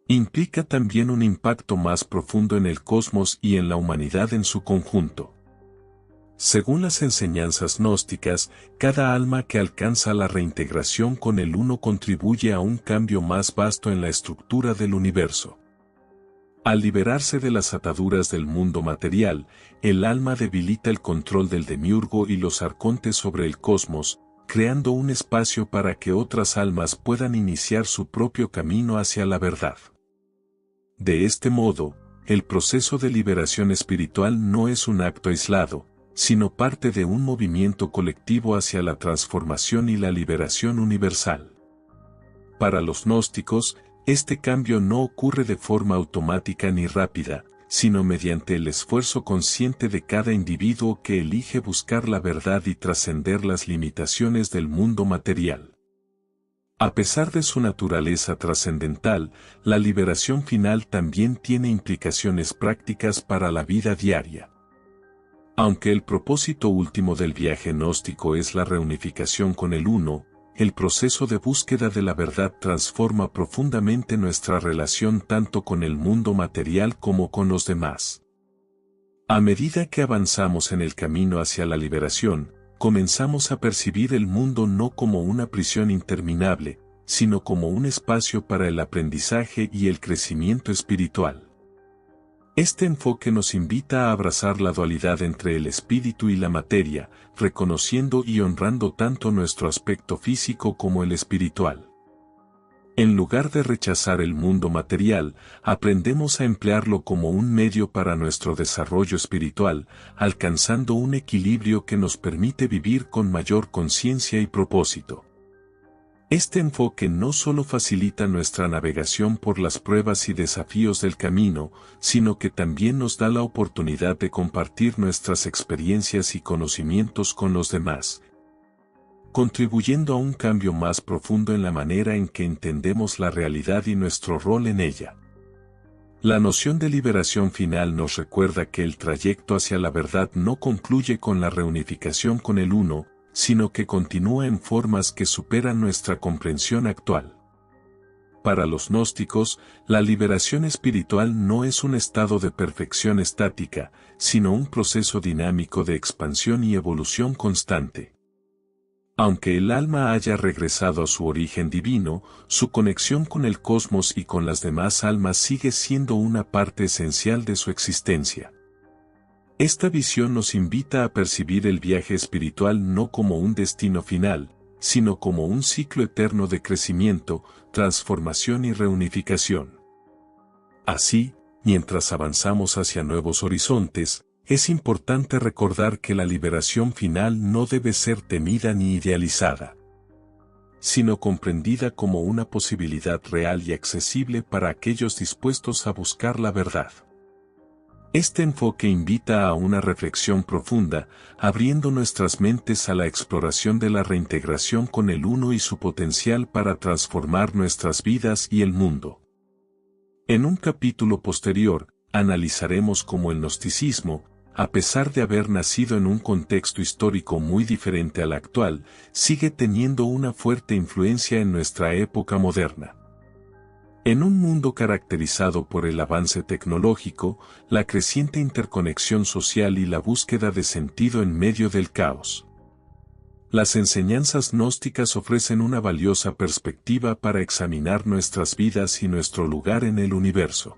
Implica también un impacto más profundo en el cosmos y en la humanidad en su conjunto. Según las enseñanzas gnósticas, cada alma que alcanza la reintegración con el Uno contribuye a un cambio más vasto en la estructura del universo. Al liberarse de las ataduras del mundo material, el alma debilita el control del demiurgo y los arcontes sobre el cosmos, creando un espacio para que otras almas puedan iniciar su propio camino hacia la verdad. De este modo, el proceso de liberación espiritual no es un acto aislado, sino parte de un movimiento colectivo hacia la transformación y la liberación universal. Para los gnósticos, este cambio no ocurre de forma automática ni rápida, sino mediante el esfuerzo consciente de cada individuo que elige buscar la verdad y trascender las limitaciones del mundo material. A pesar de su naturaleza trascendental, la liberación final también tiene implicaciones prácticas para la vida diaria. Aunque el propósito último del viaje gnóstico es la reunificación con el Uno, el proceso de búsqueda de la verdad transforma profundamente nuestra relación tanto con el mundo material como con los demás. A medida que avanzamos en el camino hacia la liberación, comenzamos a percibir el mundo no como una prisión interminable, sino como un espacio para el aprendizaje y el crecimiento espiritual. Este enfoque nos invita a abrazar la dualidad entre el espíritu y la materia, reconociendo y honrando tanto nuestro aspecto físico como el espiritual. En lugar de rechazar el mundo material, aprendemos a emplearlo como un medio para nuestro desarrollo espiritual, alcanzando un equilibrio que nos permite vivir con mayor conciencia y propósito. Este enfoque no solo facilita nuestra navegación por las pruebas y desafíos del camino, sino que también nos da la oportunidad de compartir nuestras experiencias y conocimientos con los demás, contribuyendo a un cambio más profundo en la manera en que entendemos la realidad y nuestro rol en ella. La noción de liberación final nos recuerda que el trayecto hacia la verdad no concluye con la reunificación con el Uno, sino que continúa en formas que superan nuestra comprensión actual. Para los gnósticos, la liberación espiritual no es un estado de perfección estática, sino un proceso dinámico de expansión y evolución constante. Aunque el alma haya regresado a su origen divino, su conexión con el cosmos y con las demás almas sigue siendo una parte esencial de su existencia. Esta visión nos invita a percibir el viaje espiritual no como un destino final, sino como un ciclo eterno de crecimiento, transformación y reunificación. Así, mientras avanzamos hacia nuevos horizontes, es importante recordar que la liberación final no debe ser temida ni idealizada, sino comprendida como una posibilidad real y accesible para aquellos dispuestos a buscar la verdad. Este enfoque invita a una reflexión profunda, abriendo nuestras mentes a la exploración de la reintegración con el Uno y su potencial para transformar nuestras vidas y el mundo. En un capítulo posterior, analizaremos cómo el gnosticismo, a pesar de haber nacido en un contexto histórico muy diferente al actual, sigue teniendo una fuerte influencia en nuestra época moderna. En un mundo caracterizado por el avance tecnológico, la creciente interconexión social y la búsqueda de sentido en medio del caos, las enseñanzas gnósticas ofrecen una valiosa perspectiva para examinar nuestras vidas y nuestro lugar en el universo.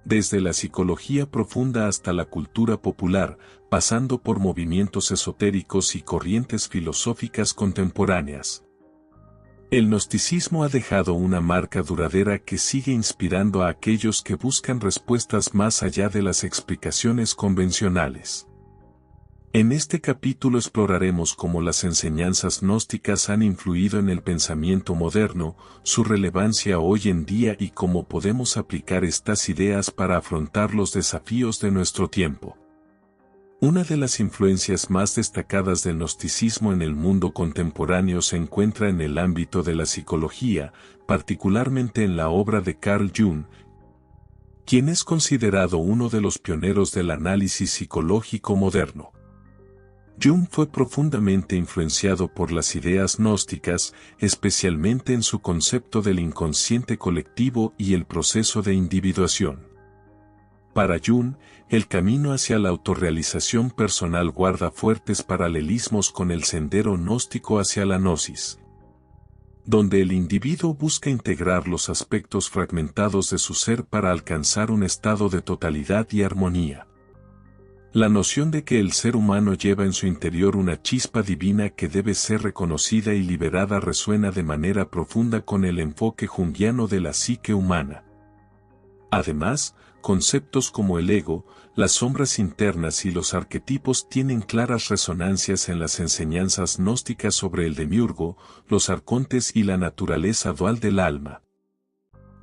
Desde la psicología profunda hasta la cultura popular, pasando por movimientos esotéricos y corrientes filosóficas contemporáneas, el gnosticismo ha dejado una marca duradera que sigue inspirando a aquellos que buscan respuestas más allá de las explicaciones convencionales. En este capítulo exploraremos cómo las enseñanzas gnósticas han influido en el pensamiento moderno, su relevancia hoy en día y cómo podemos aplicar estas ideas para afrontar los desafíos de nuestro tiempo. Una de las influencias más destacadas del gnosticismo en el mundo contemporáneo se encuentra en el ámbito de la psicología, particularmente en la obra de Carl Jung, quien es considerado uno de los pioneros del análisis psicológico moderno. Jung fue profundamente influenciado por las ideas gnósticas, especialmente en su concepto del inconsciente colectivo y el proceso de individuación. Para Jung, el camino hacia la autorrealización personal guarda fuertes paralelismos con el sendero gnóstico hacia la gnosis, donde el individuo busca integrar los aspectos fragmentados de su ser para alcanzar un estado de totalidad y armonía. La noción de que el ser humano lleva en su interior una chispa divina que debe ser reconocida y liberada resuena de manera profunda con el enfoque junguiano de la psique humana. Además, conceptos como el ego, las sombras internas y los arquetipos tienen claras resonancias en las enseñanzas gnósticas sobre el demiurgo, los arcontes y la naturaleza dual del alma.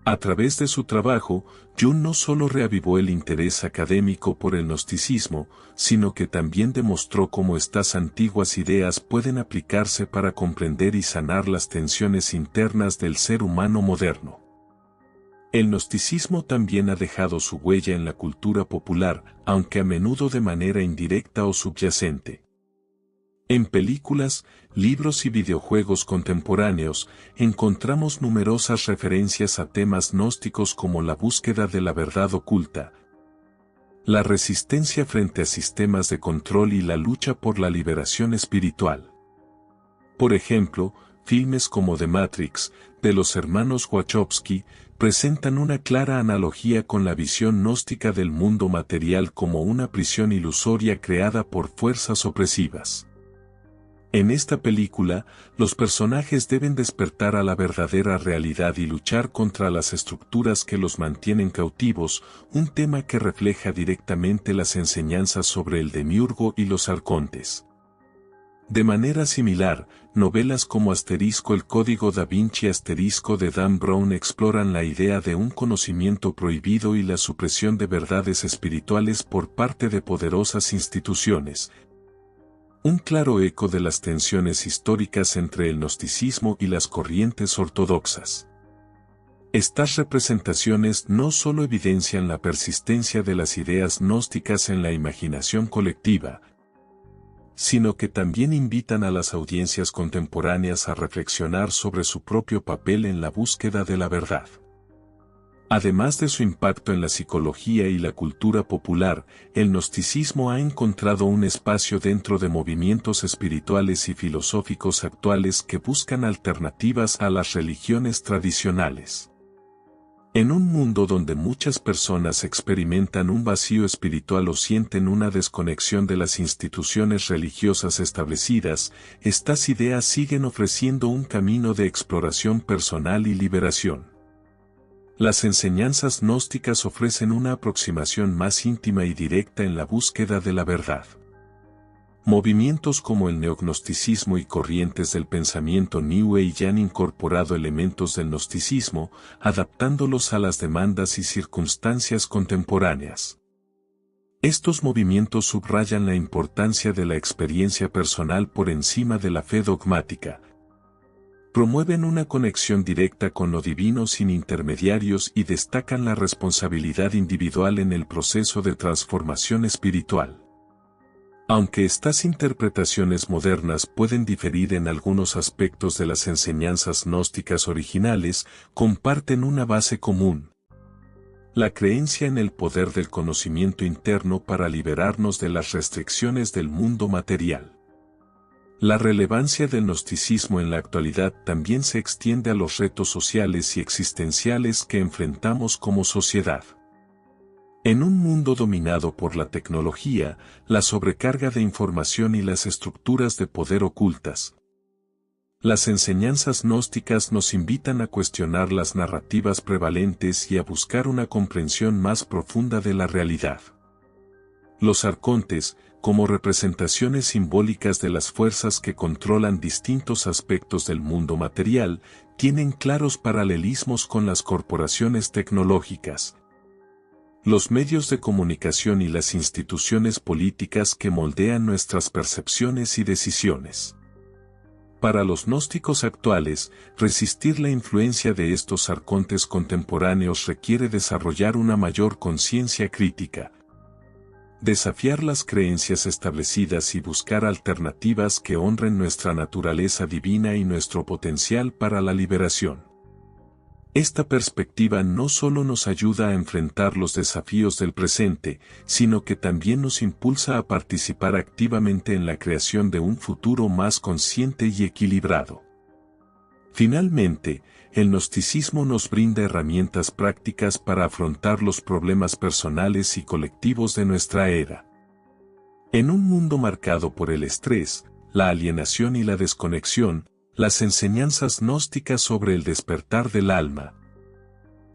A través de su trabajo, Jung no solo reavivó el interés académico por el gnosticismo, sino que también demostró cómo estas antiguas ideas pueden aplicarse para comprender y sanar las tensiones internas del ser humano moderno. El gnosticismo también ha dejado su huella en la cultura popular, aunque a menudo de manera indirecta o subyacente. En películas, libros y videojuegos contemporáneos, encontramos numerosas referencias a temas gnósticos como la búsqueda de la verdad oculta, la resistencia frente a sistemas de control y la lucha por la liberación espiritual. Por ejemplo, filmes como The Matrix, de los hermanos Wachowski, presentan una clara analogía con la visión gnóstica del mundo material como una prisión ilusoria creada por fuerzas opresivas. En esta película, los personajes deben despertar a la verdadera realidad y luchar contra las estructuras que los mantienen cautivos, un tema que refleja directamente las enseñanzas sobre el demiurgo y los arcontes. De manera similar, novelas como El Código Da Vinci de Dan Brown exploran la idea de un conocimiento prohibido y la supresión de verdades espirituales por parte de poderosas instituciones. Un claro eco de las tensiones históricas entre el gnosticismo y las corrientes ortodoxas. Estas representaciones no solo evidencian la persistencia de las ideas gnósticas en la imaginación colectiva, sino que también invitan a las audiencias contemporáneas a reflexionar sobre su propio papel en la búsqueda de la verdad. Además de su impacto en la psicología y la cultura popular, el gnosticismo ha encontrado un espacio dentro de movimientos espirituales y filosóficos actuales que buscan alternativas a las religiones tradicionales. En un mundo donde muchas personas experimentan un vacío espiritual o sienten una desconexión de las instituciones religiosas establecidas, estas ideas siguen ofreciendo un camino de exploración personal y liberación. Las enseñanzas gnósticas ofrecen una aproximación más íntima y directa en la búsqueda de la verdad. Movimientos como el neognosticismo y corrientes del pensamiento New Age han incorporado elementos del gnosticismo, adaptándolos a las demandas y circunstancias contemporáneas. Estos movimientos subrayan la importancia de la experiencia personal por encima de la fe dogmática. Promueven una conexión directa con lo divino sin intermediarios y destacan la responsabilidad individual en el proceso de transformación espiritual. Aunque estas interpretaciones modernas pueden diferir en algunos aspectos de las enseñanzas gnósticas originales, comparten una base común: la creencia en el poder del conocimiento interno para liberarnos de las restricciones del mundo material. La relevancia del gnosticismo en la actualidad también se extiende a los retos sociales y existenciales que enfrentamos como sociedad. En un mundo dominado por la tecnología, la sobrecarga de información y las estructuras de poder ocultas, las enseñanzas gnósticas nos invitan a cuestionar las narrativas prevalentes y a buscar una comprensión más profunda de la realidad. Los arcontes, como representaciones simbólicas de las fuerzas que controlan distintos aspectos del mundo material, tienen claros paralelismos con las corporaciones tecnológicas, los medios de comunicación y las instituciones políticas que moldean nuestras percepciones y decisiones. Para los gnósticos actuales, resistir la influencia de estos arcontes contemporáneos requiere desarrollar una mayor conciencia crítica, desafiar las creencias establecidas y buscar alternativas que honren nuestra naturaleza divina y nuestro potencial para la liberación. Esta perspectiva no solo nos ayuda a enfrentar los desafíos del presente, sino que también nos impulsa a participar activamente en la creación de un futuro más consciente y equilibrado. Finalmente, el gnosticismo nos brinda herramientas prácticas para afrontar los problemas personales y colectivos de nuestra era. En un mundo marcado por el estrés, la alienación y la desconexión, las enseñanzas gnósticas sobre el despertar del alma,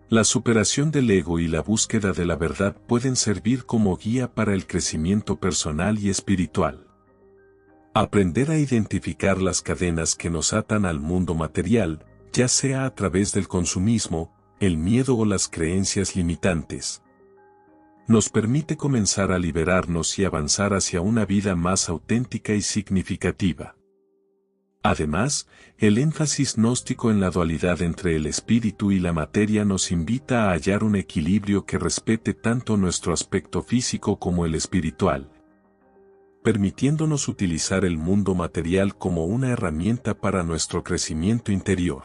la superación del ego y la búsqueda de la verdad pueden servir como guía para el crecimiento personal y espiritual. Aprender a identificar las cadenas que nos atan al mundo material, ya sea a través del consumismo, el miedo o las creencias limitantes, nos permite comenzar a liberarnos y avanzar hacia una vida más auténtica y significativa. Además, el énfasis gnóstico en la dualidad entre el espíritu y la materia nos invita a hallar un equilibrio que respete tanto nuestro aspecto físico como el espiritual, permitiéndonos utilizar el mundo material como una herramienta para nuestro crecimiento interior.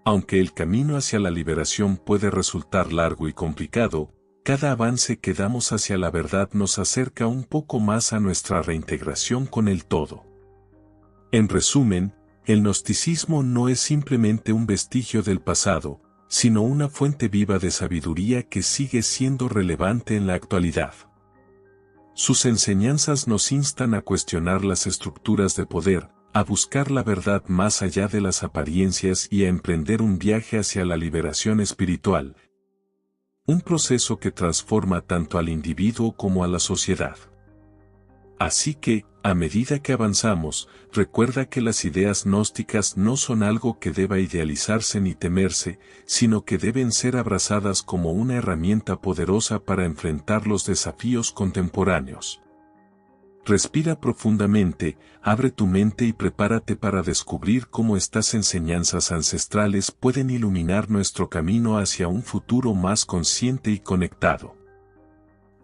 Aunque el camino hacia la liberación puede resultar largo y complicado, cada avance que damos hacia la verdad nos acerca un poco más a nuestra reintegración con el todo. En resumen, el gnosticismo no es simplemente un vestigio del pasado, sino una fuente viva de sabiduría que sigue siendo relevante en la actualidad. Sus enseñanzas nos instan a cuestionar las estructuras de poder, a buscar la verdad más allá de las apariencias y a emprender un viaje hacia la liberación espiritual. Un proceso que transforma tanto al individuo como a la sociedad. Así que, a medida que avanzamos, recuerda que las ideas gnósticas no son algo que deba idealizarse ni temerse, sino que deben ser abrazadas como una herramienta poderosa para enfrentar los desafíos contemporáneos. Respira profundamente, abre tu mente y prepárate para descubrir cómo estas enseñanzas ancestrales pueden iluminar nuestro camino hacia un futuro más consciente y conectado.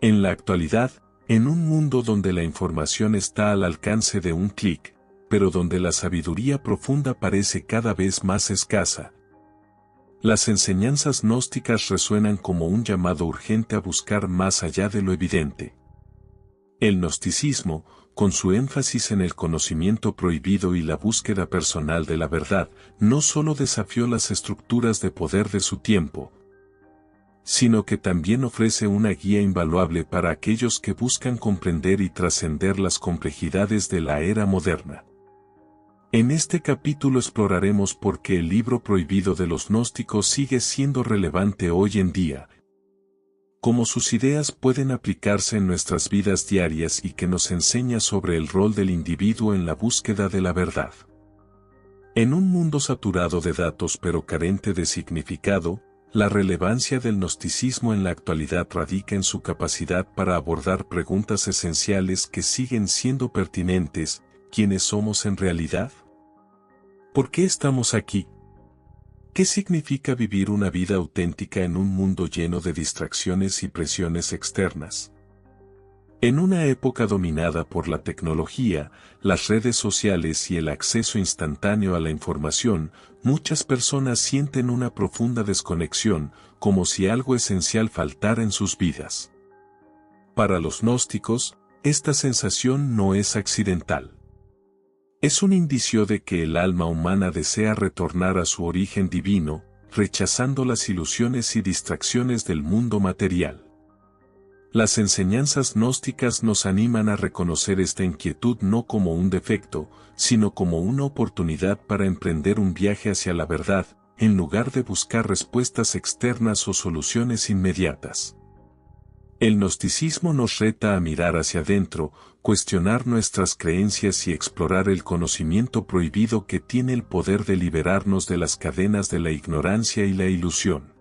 En la actualidad, en un mundo donde la información está al alcance de un clic, pero donde la sabiduría profunda parece cada vez más escasa, las enseñanzas gnósticas resuenan como un llamado urgente a buscar más allá de lo evidente. El gnosticismo, con su énfasis en el conocimiento prohibido y la búsqueda personal de la verdad, no solo desafió las estructuras de poder de su tiempo, sino que también ofrece una guía invaluable para aquellos que buscan comprender y trascender las complejidades de la era moderna. En este capítulo exploraremos por qué el libro prohibido de los gnósticos sigue siendo relevante hoy en día, cómo sus ideas pueden aplicarse en nuestras vidas diarias y que nos enseña sobre el rol del individuo en la búsqueda de la verdad. En un mundo saturado de datos pero carente de significado, la relevancia del gnosticismo en la actualidad radica en su capacidad para abordar preguntas esenciales que siguen siendo pertinentes. ¿Quiénes somos en realidad? ¿Por qué estamos aquí? ¿Qué significa vivir una vida auténtica en un mundo lleno de distracciones y presiones externas? En una época dominada por la tecnología, las redes sociales y el acceso instantáneo a la información, muchas personas sienten una profunda desconexión, como si algo esencial faltara en sus vidas. Para los gnósticos, esta sensación no es accidental. Es un indicio de que el alma humana desea retornar a su origen divino, rechazando las ilusiones y distracciones del mundo material. Las enseñanzas gnósticas nos animan a reconocer esta inquietud no como un defecto, sino como una oportunidad para emprender un viaje hacia la verdad, en lugar de buscar respuestas externas o soluciones inmediatas. El gnosticismo nos reta a mirar hacia adentro, cuestionar nuestras creencias y explorar el conocimiento prohibido que tiene el poder de liberarnos de las cadenas de la ignorancia y la ilusión.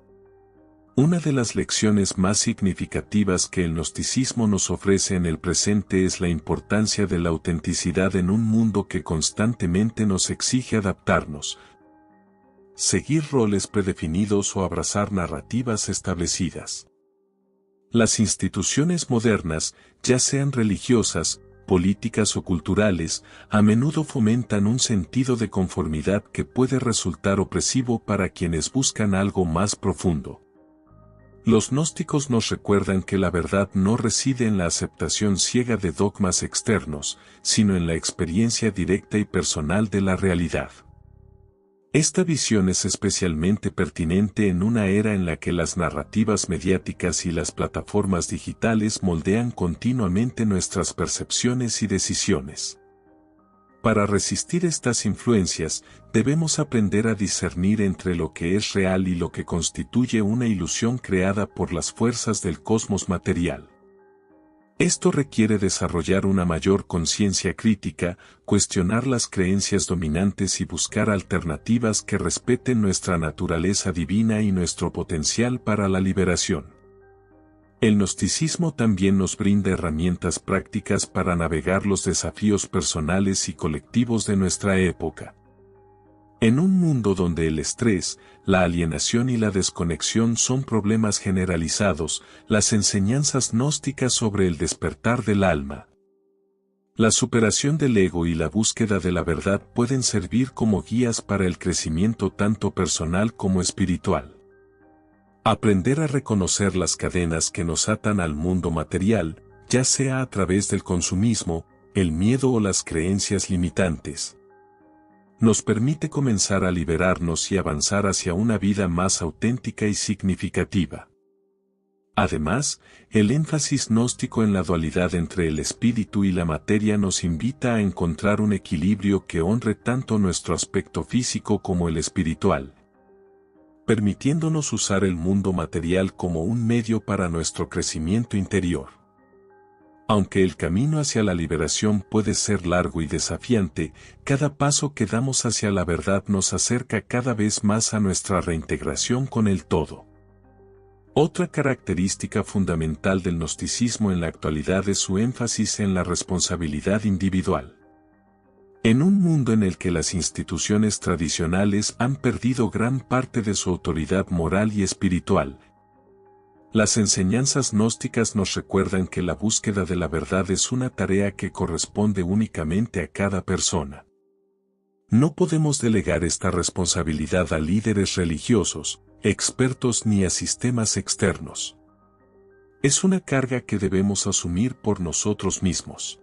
Una de las lecciones más significativas que el gnosticismo nos ofrece en el presente es la importancia de la autenticidad en un mundo que constantemente nos exige adaptarnos, seguir roles predefinidos o abrazar narrativas establecidas. Las instituciones modernas, ya sean religiosas, políticas o culturales, a menudo fomentan un sentido de conformidad que puede resultar opresivo para quienes buscan algo más profundo. Los gnósticos nos recuerdan que la verdad no reside en la aceptación ciega de dogmas externos, sino en la experiencia directa y personal de la realidad. Esta visión es especialmente pertinente en una era en la que las narrativas mediáticas y las plataformas digitales moldean continuamente nuestras percepciones y decisiones. Para resistir estas influencias, debemos aprender a discernir entre lo que es real y lo que constituye una ilusión creada por las fuerzas del cosmos material. Esto requiere desarrollar una mayor conciencia crítica, cuestionar las creencias dominantes y buscar alternativas que respeten nuestra naturaleza divina y nuestro potencial para la liberación. El gnosticismo también nos brinda herramientas prácticas para navegar los desafíos personales y colectivos de nuestra época. En un mundo donde el estrés, la alienación y la desconexión son problemas generalizados, las enseñanzas gnósticas sobre el despertar del alma, la superación del ego y la búsqueda de la verdad pueden servir como guías para el crecimiento tanto personal como espiritual. Aprender a reconocer las cadenas que nos atan al mundo material, ya sea a través del consumismo, el miedo o las creencias limitantes, nos permite comenzar a liberarnos y avanzar hacia una vida más auténtica y significativa. Además, el énfasis gnóstico en la dualidad entre el espíritu y la materia nos invita a encontrar un equilibrio que honre tanto nuestro aspecto físico como el espiritual, permitiéndonos usar el mundo material como un medio para nuestro crecimiento interior. Aunque el camino hacia la liberación puede ser largo y desafiante, cada paso que damos hacia la verdad nos acerca cada vez más a nuestra reintegración con el todo. Otra característica fundamental del gnosticismo en la actualidad es su énfasis en la responsabilidad individual. En un mundo en el que las instituciones tradicionales han perdido gran parte de su autoridad moral y espiritual, las enseñanzas gnósticas nos recuerdan que la búsqueda de la verdad es una tarea que corresponde únicamente a cada persona. No podemos delegar esta responsabilidad a líderes religiosos, expertos ni a sistemas externos. Es una carga que debemos asumir por nosotros mismos.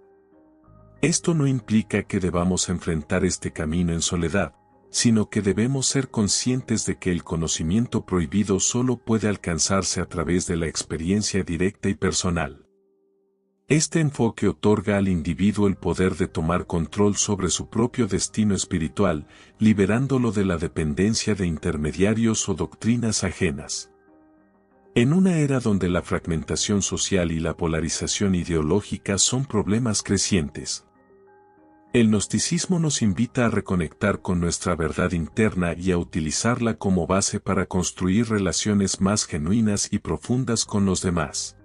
Esto no implica que debamos enfrentar este camino en soledad, sino que debemos ser conscientes de que el conocimiento prohibido solo puede alcanzarse a través de la experiencia directa y personal. Este enfoque otorga al individuo el poder de tomar control sobre su propio destino espiritual, liberándolo de la dependencia de intermediarios o doctrinas ajenas. En una era donde la fragmentación social y la polarización ideológica son problemas crecientes, el gnosticismo nos invita a reconectar con nuestra verdad interna y a utilizarla como base para construir relaciones más genuinas y profundas con los demás.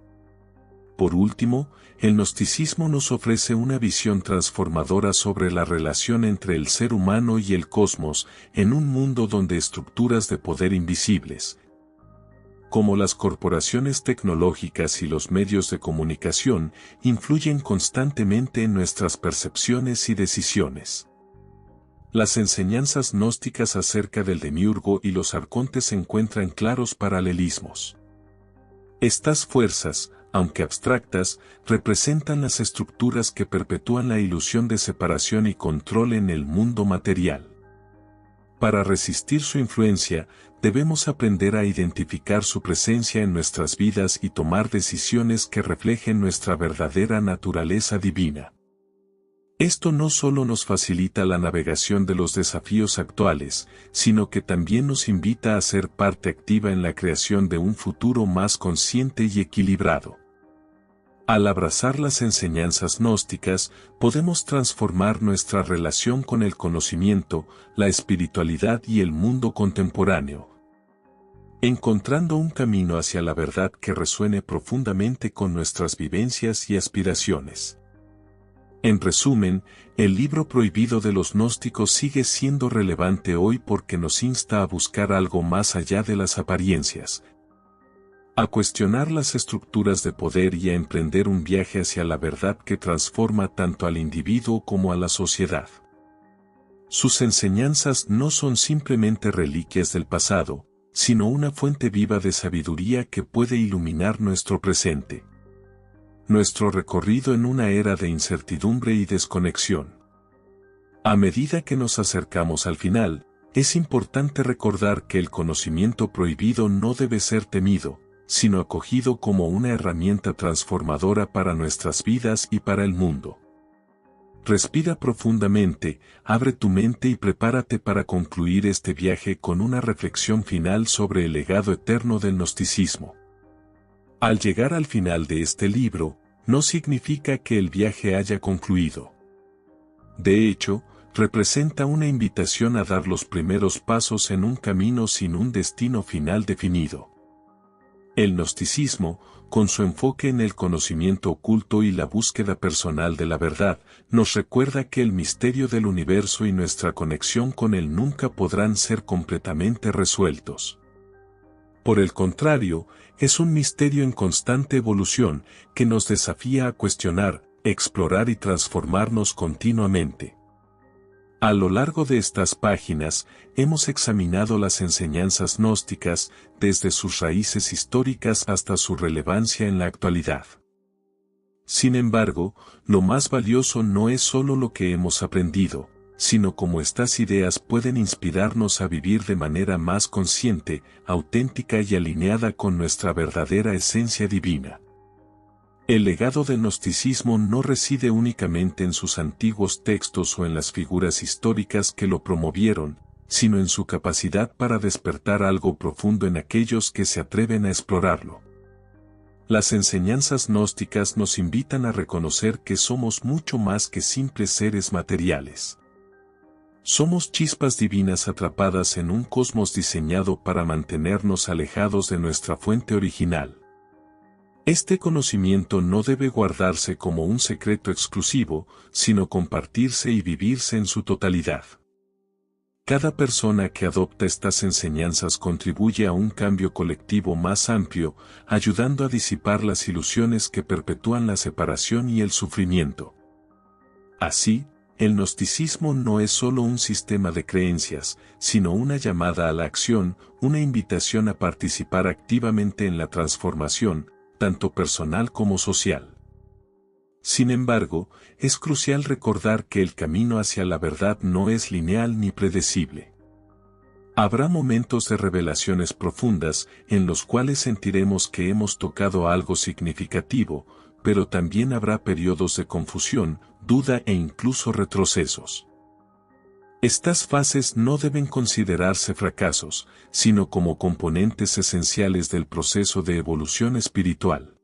Por último, el gnosticismo nos ofrece una visión transformadora sobre la relación entre el ser humano y el cosmos en un mundo donde estructuras de poder invisibles, como las corporaciones tecnológicas y los medios de comunicación, influyen constantemente en nuestras percepciones y decisiones. Las enseñanzas gnósticas acerca del demiurgo y los arcontes encuentran claros paralelismos. Estas fuerzas, aunque abstractas, representan las estructuras que perpetúan la ilusión de separación y control en el mundo material. Para resistir su influencia, debemos aprender a identificar su presencia en nuestras vidas y tomar decisiones que reflejen nuestra verdadera naturaleza divina. Esto no solo nos facilita la navegación de los desafíos actuales, sino que también nos invita a ser parte activa en la creación de un futuro más consciente y equilibrado. Al abrazar las enseñanzas gnósticas, podemos transformar nuestra relación con el conocimiento, la espiritualidad y el mundo contemporáneo, encontrando un camino hacia la verdad que resuene profundamente con nuestras vivencias y aspiraciones. En resumen, el libro prohibido de los gnósticos sigue siendo relevante hoy porque nos insta a buscar algo más allá de las apariencias, a cuestionar las estructuras de poder y a emprender un viaje hacia la verdad que transforma tanto al individuo como a la sociedad. Sus enseñanzas no son simplemente reliquias del pasado, sino una fuente viva de sabiduría que puede iluminar nuestro presente, nuestro recorrido en una era de incertidumbre y desconexión. A medida que nos acercamos al final, es importante recordar que el conocimiento prohibido no debe ser temido, sino acogido como una herramienta transformadora para nuestras vidas y para el mundo. Respira profundamente, abre tu mente y prepárate para concluir este viaje con una reflexión final sobre el legado eterno del gnosticismo. Al llegar al final de este libro, no significa que el viaje haya concluido. De hecho, representa una invitación a dar los primeros pasos en un camino sin un destino final definido. El gnosticismo, con su enfoque en el conocimiento oculto y la búsqueda personal de la verdad, nos recuerda que el misterio del universo y nuestra conexión con él nunca podrán ser completamente resueltos. Por el contrario, es un misterio en constante evolución que nos desafía a cuestionar, explorar y transformarnos continuamente. A lo largo de estas páginas, hemos examinado las enseñanzas gnósticas, desde sus raíces históricas hasta su relevancia en la actualidad. Sin embargo, lo más valioso no es solo lo que hemos aprendido, sino cómo estas ideas pueden inspirarnos a vivir de manera más consciente, auténtica y alineada con nuestra verdadera esencia divina. El legado del gnosticismo no reside únicamente en sus antiguos textos o en las figuras históricas que lo promovieron, sino en su capacidad para despertar algo profundo en aquellos que se atreven a explorarlo. Las enseñanzas gnósticas nos invitan a reconocer que somos mucho más que simples seres materiales. Somos chispas divinas atrapadas en un cosmos diseñado para mantenernos alejados de nuestra fuente original. Este conocimiento no debe guardarse como un secreto exclusivo, sino compartirse y vivirse en su totalidad. Cada persona que adopta estas enseñanzas contribuye a un cambio colectivo más amplio, ayudando a disipar las ilusiones que perpetúan la separación y el sufrimiento. Así, el gnosticismo no es solo un sistema de creencias, sino una llamada a la acción, una invitación a participar activamente en la transformación, tanto personal como social. Sin embargo, es crucial recordar que el camino hacia la verdad no es lineal ni predecible. Habrá momentos de revelaciones profundas en los cuales sentiremos que hemos tocado algo significativo, pero también habrá periodos de confusión, duda e incluso retrocesos. Estas fases no deben considerarse fracasos, sino como componentes esenciales del proceso de evolución espiritual.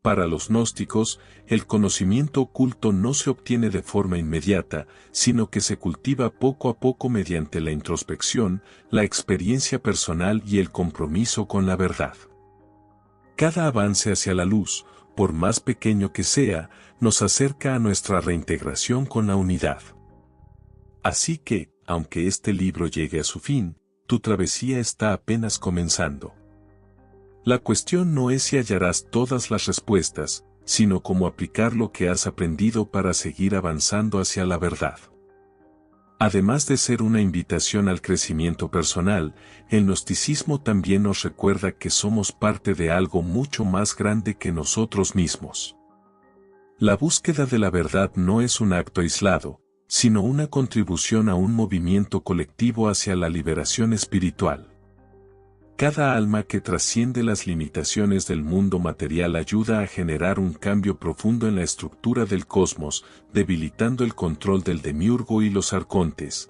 Para los gnósticos, el conocimiento oculto no se obtiene de forma inmediata, sino que se cultiva poco a poco mediante la introspección, la experiencia personal y el compromiso con la verdad. Cada avance hacia la luz, por más pequeño que sea, nos acerca a nuestra reintegración con la unidad. Así que, aunque este libro llegue a su fin, tu travesía está apenas comenzando. La cuestión no es si hallarás todas las respuestas, sino cómo aplicar lo que has aprendido para seguir avanzando hacia la verdad. Además de ser una invitación al crecimiento personal, el gnosticismo también nos recuerda que somos parte de algo mucho más grande que nosotros mismos. La búsqueda de la verdad no es un acto aislado, sino una contribución a un movimiento colectivo hacia la liberación espiritual. Cada alma que trasciende las limitaciones del mundo material ayuda a generar un cambio profundo en la estructura del cosmos, debilitando el control del demiurgo y los arcontes,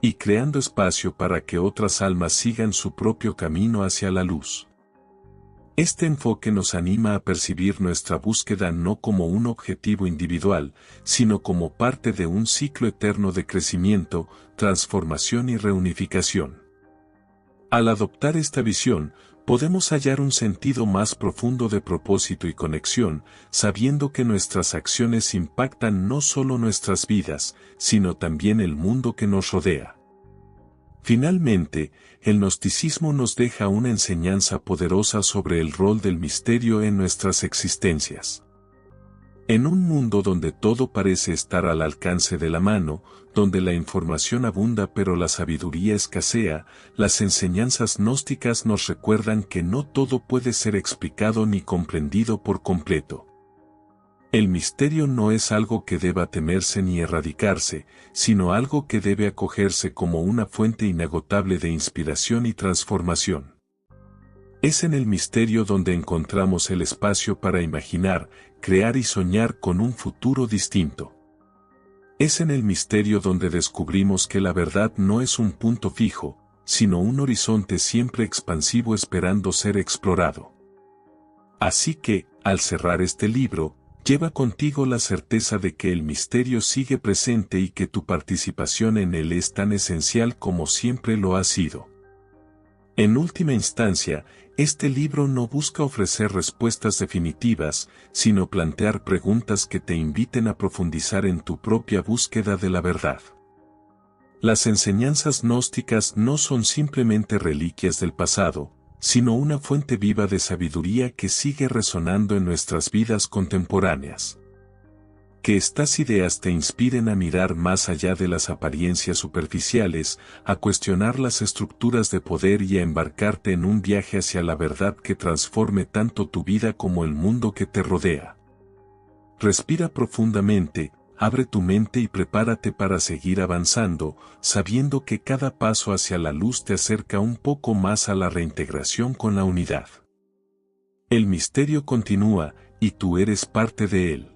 y creando espacio para que otras almas sigan su propio camino hacia la luz. Este enfoque nos anima a percibir nuestra búsqueda no como un objetivo individual, sino como parte de un ciclo eterno de crecimiento, transformación y reunificación. Al adoptar esta visión, podemos hallar un sentido más profundo de propósito y conexión, sabiendo que nuestras acciones impactan no solo nuestras vidas, sino también el mundo que nos rodea. Finalmente, el gnosticismo nos deja una enseñanza poderosa sobre el rol del misterio en nuestras existencias. En un mundo donde todo parece estar al alcance de la mano, donde la información abunda pero la sabiduría escasea, las enseñanzas gnósticas nos recuerdan que no todo puede ser explicado ni comprendido por completo. El misterio no es algo que deba temerse ni erradicarse, sino algo que debe acogerse como una fuente inagotable de inspiración y transformación. Es en el misterio donde encontramos el espacio para imaginar, crear y soñar con un futuro distinto. Es en el misterio donde descubrimos que la verdad no es un punto fijo, sino un horizonte siempre expansivo esperando ser explorado. Así que, al cerrar este libro, lleva contigo la certeza de que el misterio sigue presente y que tu participación en él es tan esencial como siempre lo ha sido. En última instancia, este libro no busca ofrecer respuestas definitivas, sino plantear preguntas que te inviten a profundizar en tu propia búsqueda de la verdad. Las enseñanzas gnósticas no son simplemente reliquias del pasado, sino una fuente viva de sabiduría que sigue resonando en nuestras vidas contemporáneas. Que estas ideas te inspiren a mirar más allá de las apariencias superficiales, a cuestionar las estructuras de poder y a embarcarte en un viaje hacia la verdad que transforme tanto tu vida como el mundo que te rodea. Respira profundamente, abre tu mente y prepárate para seguir avanzando, sabiendo que cada paso hacia la luz te acerca un poco más a la reintegración con la unidad. El misterio continúa, y tú eres parte de él.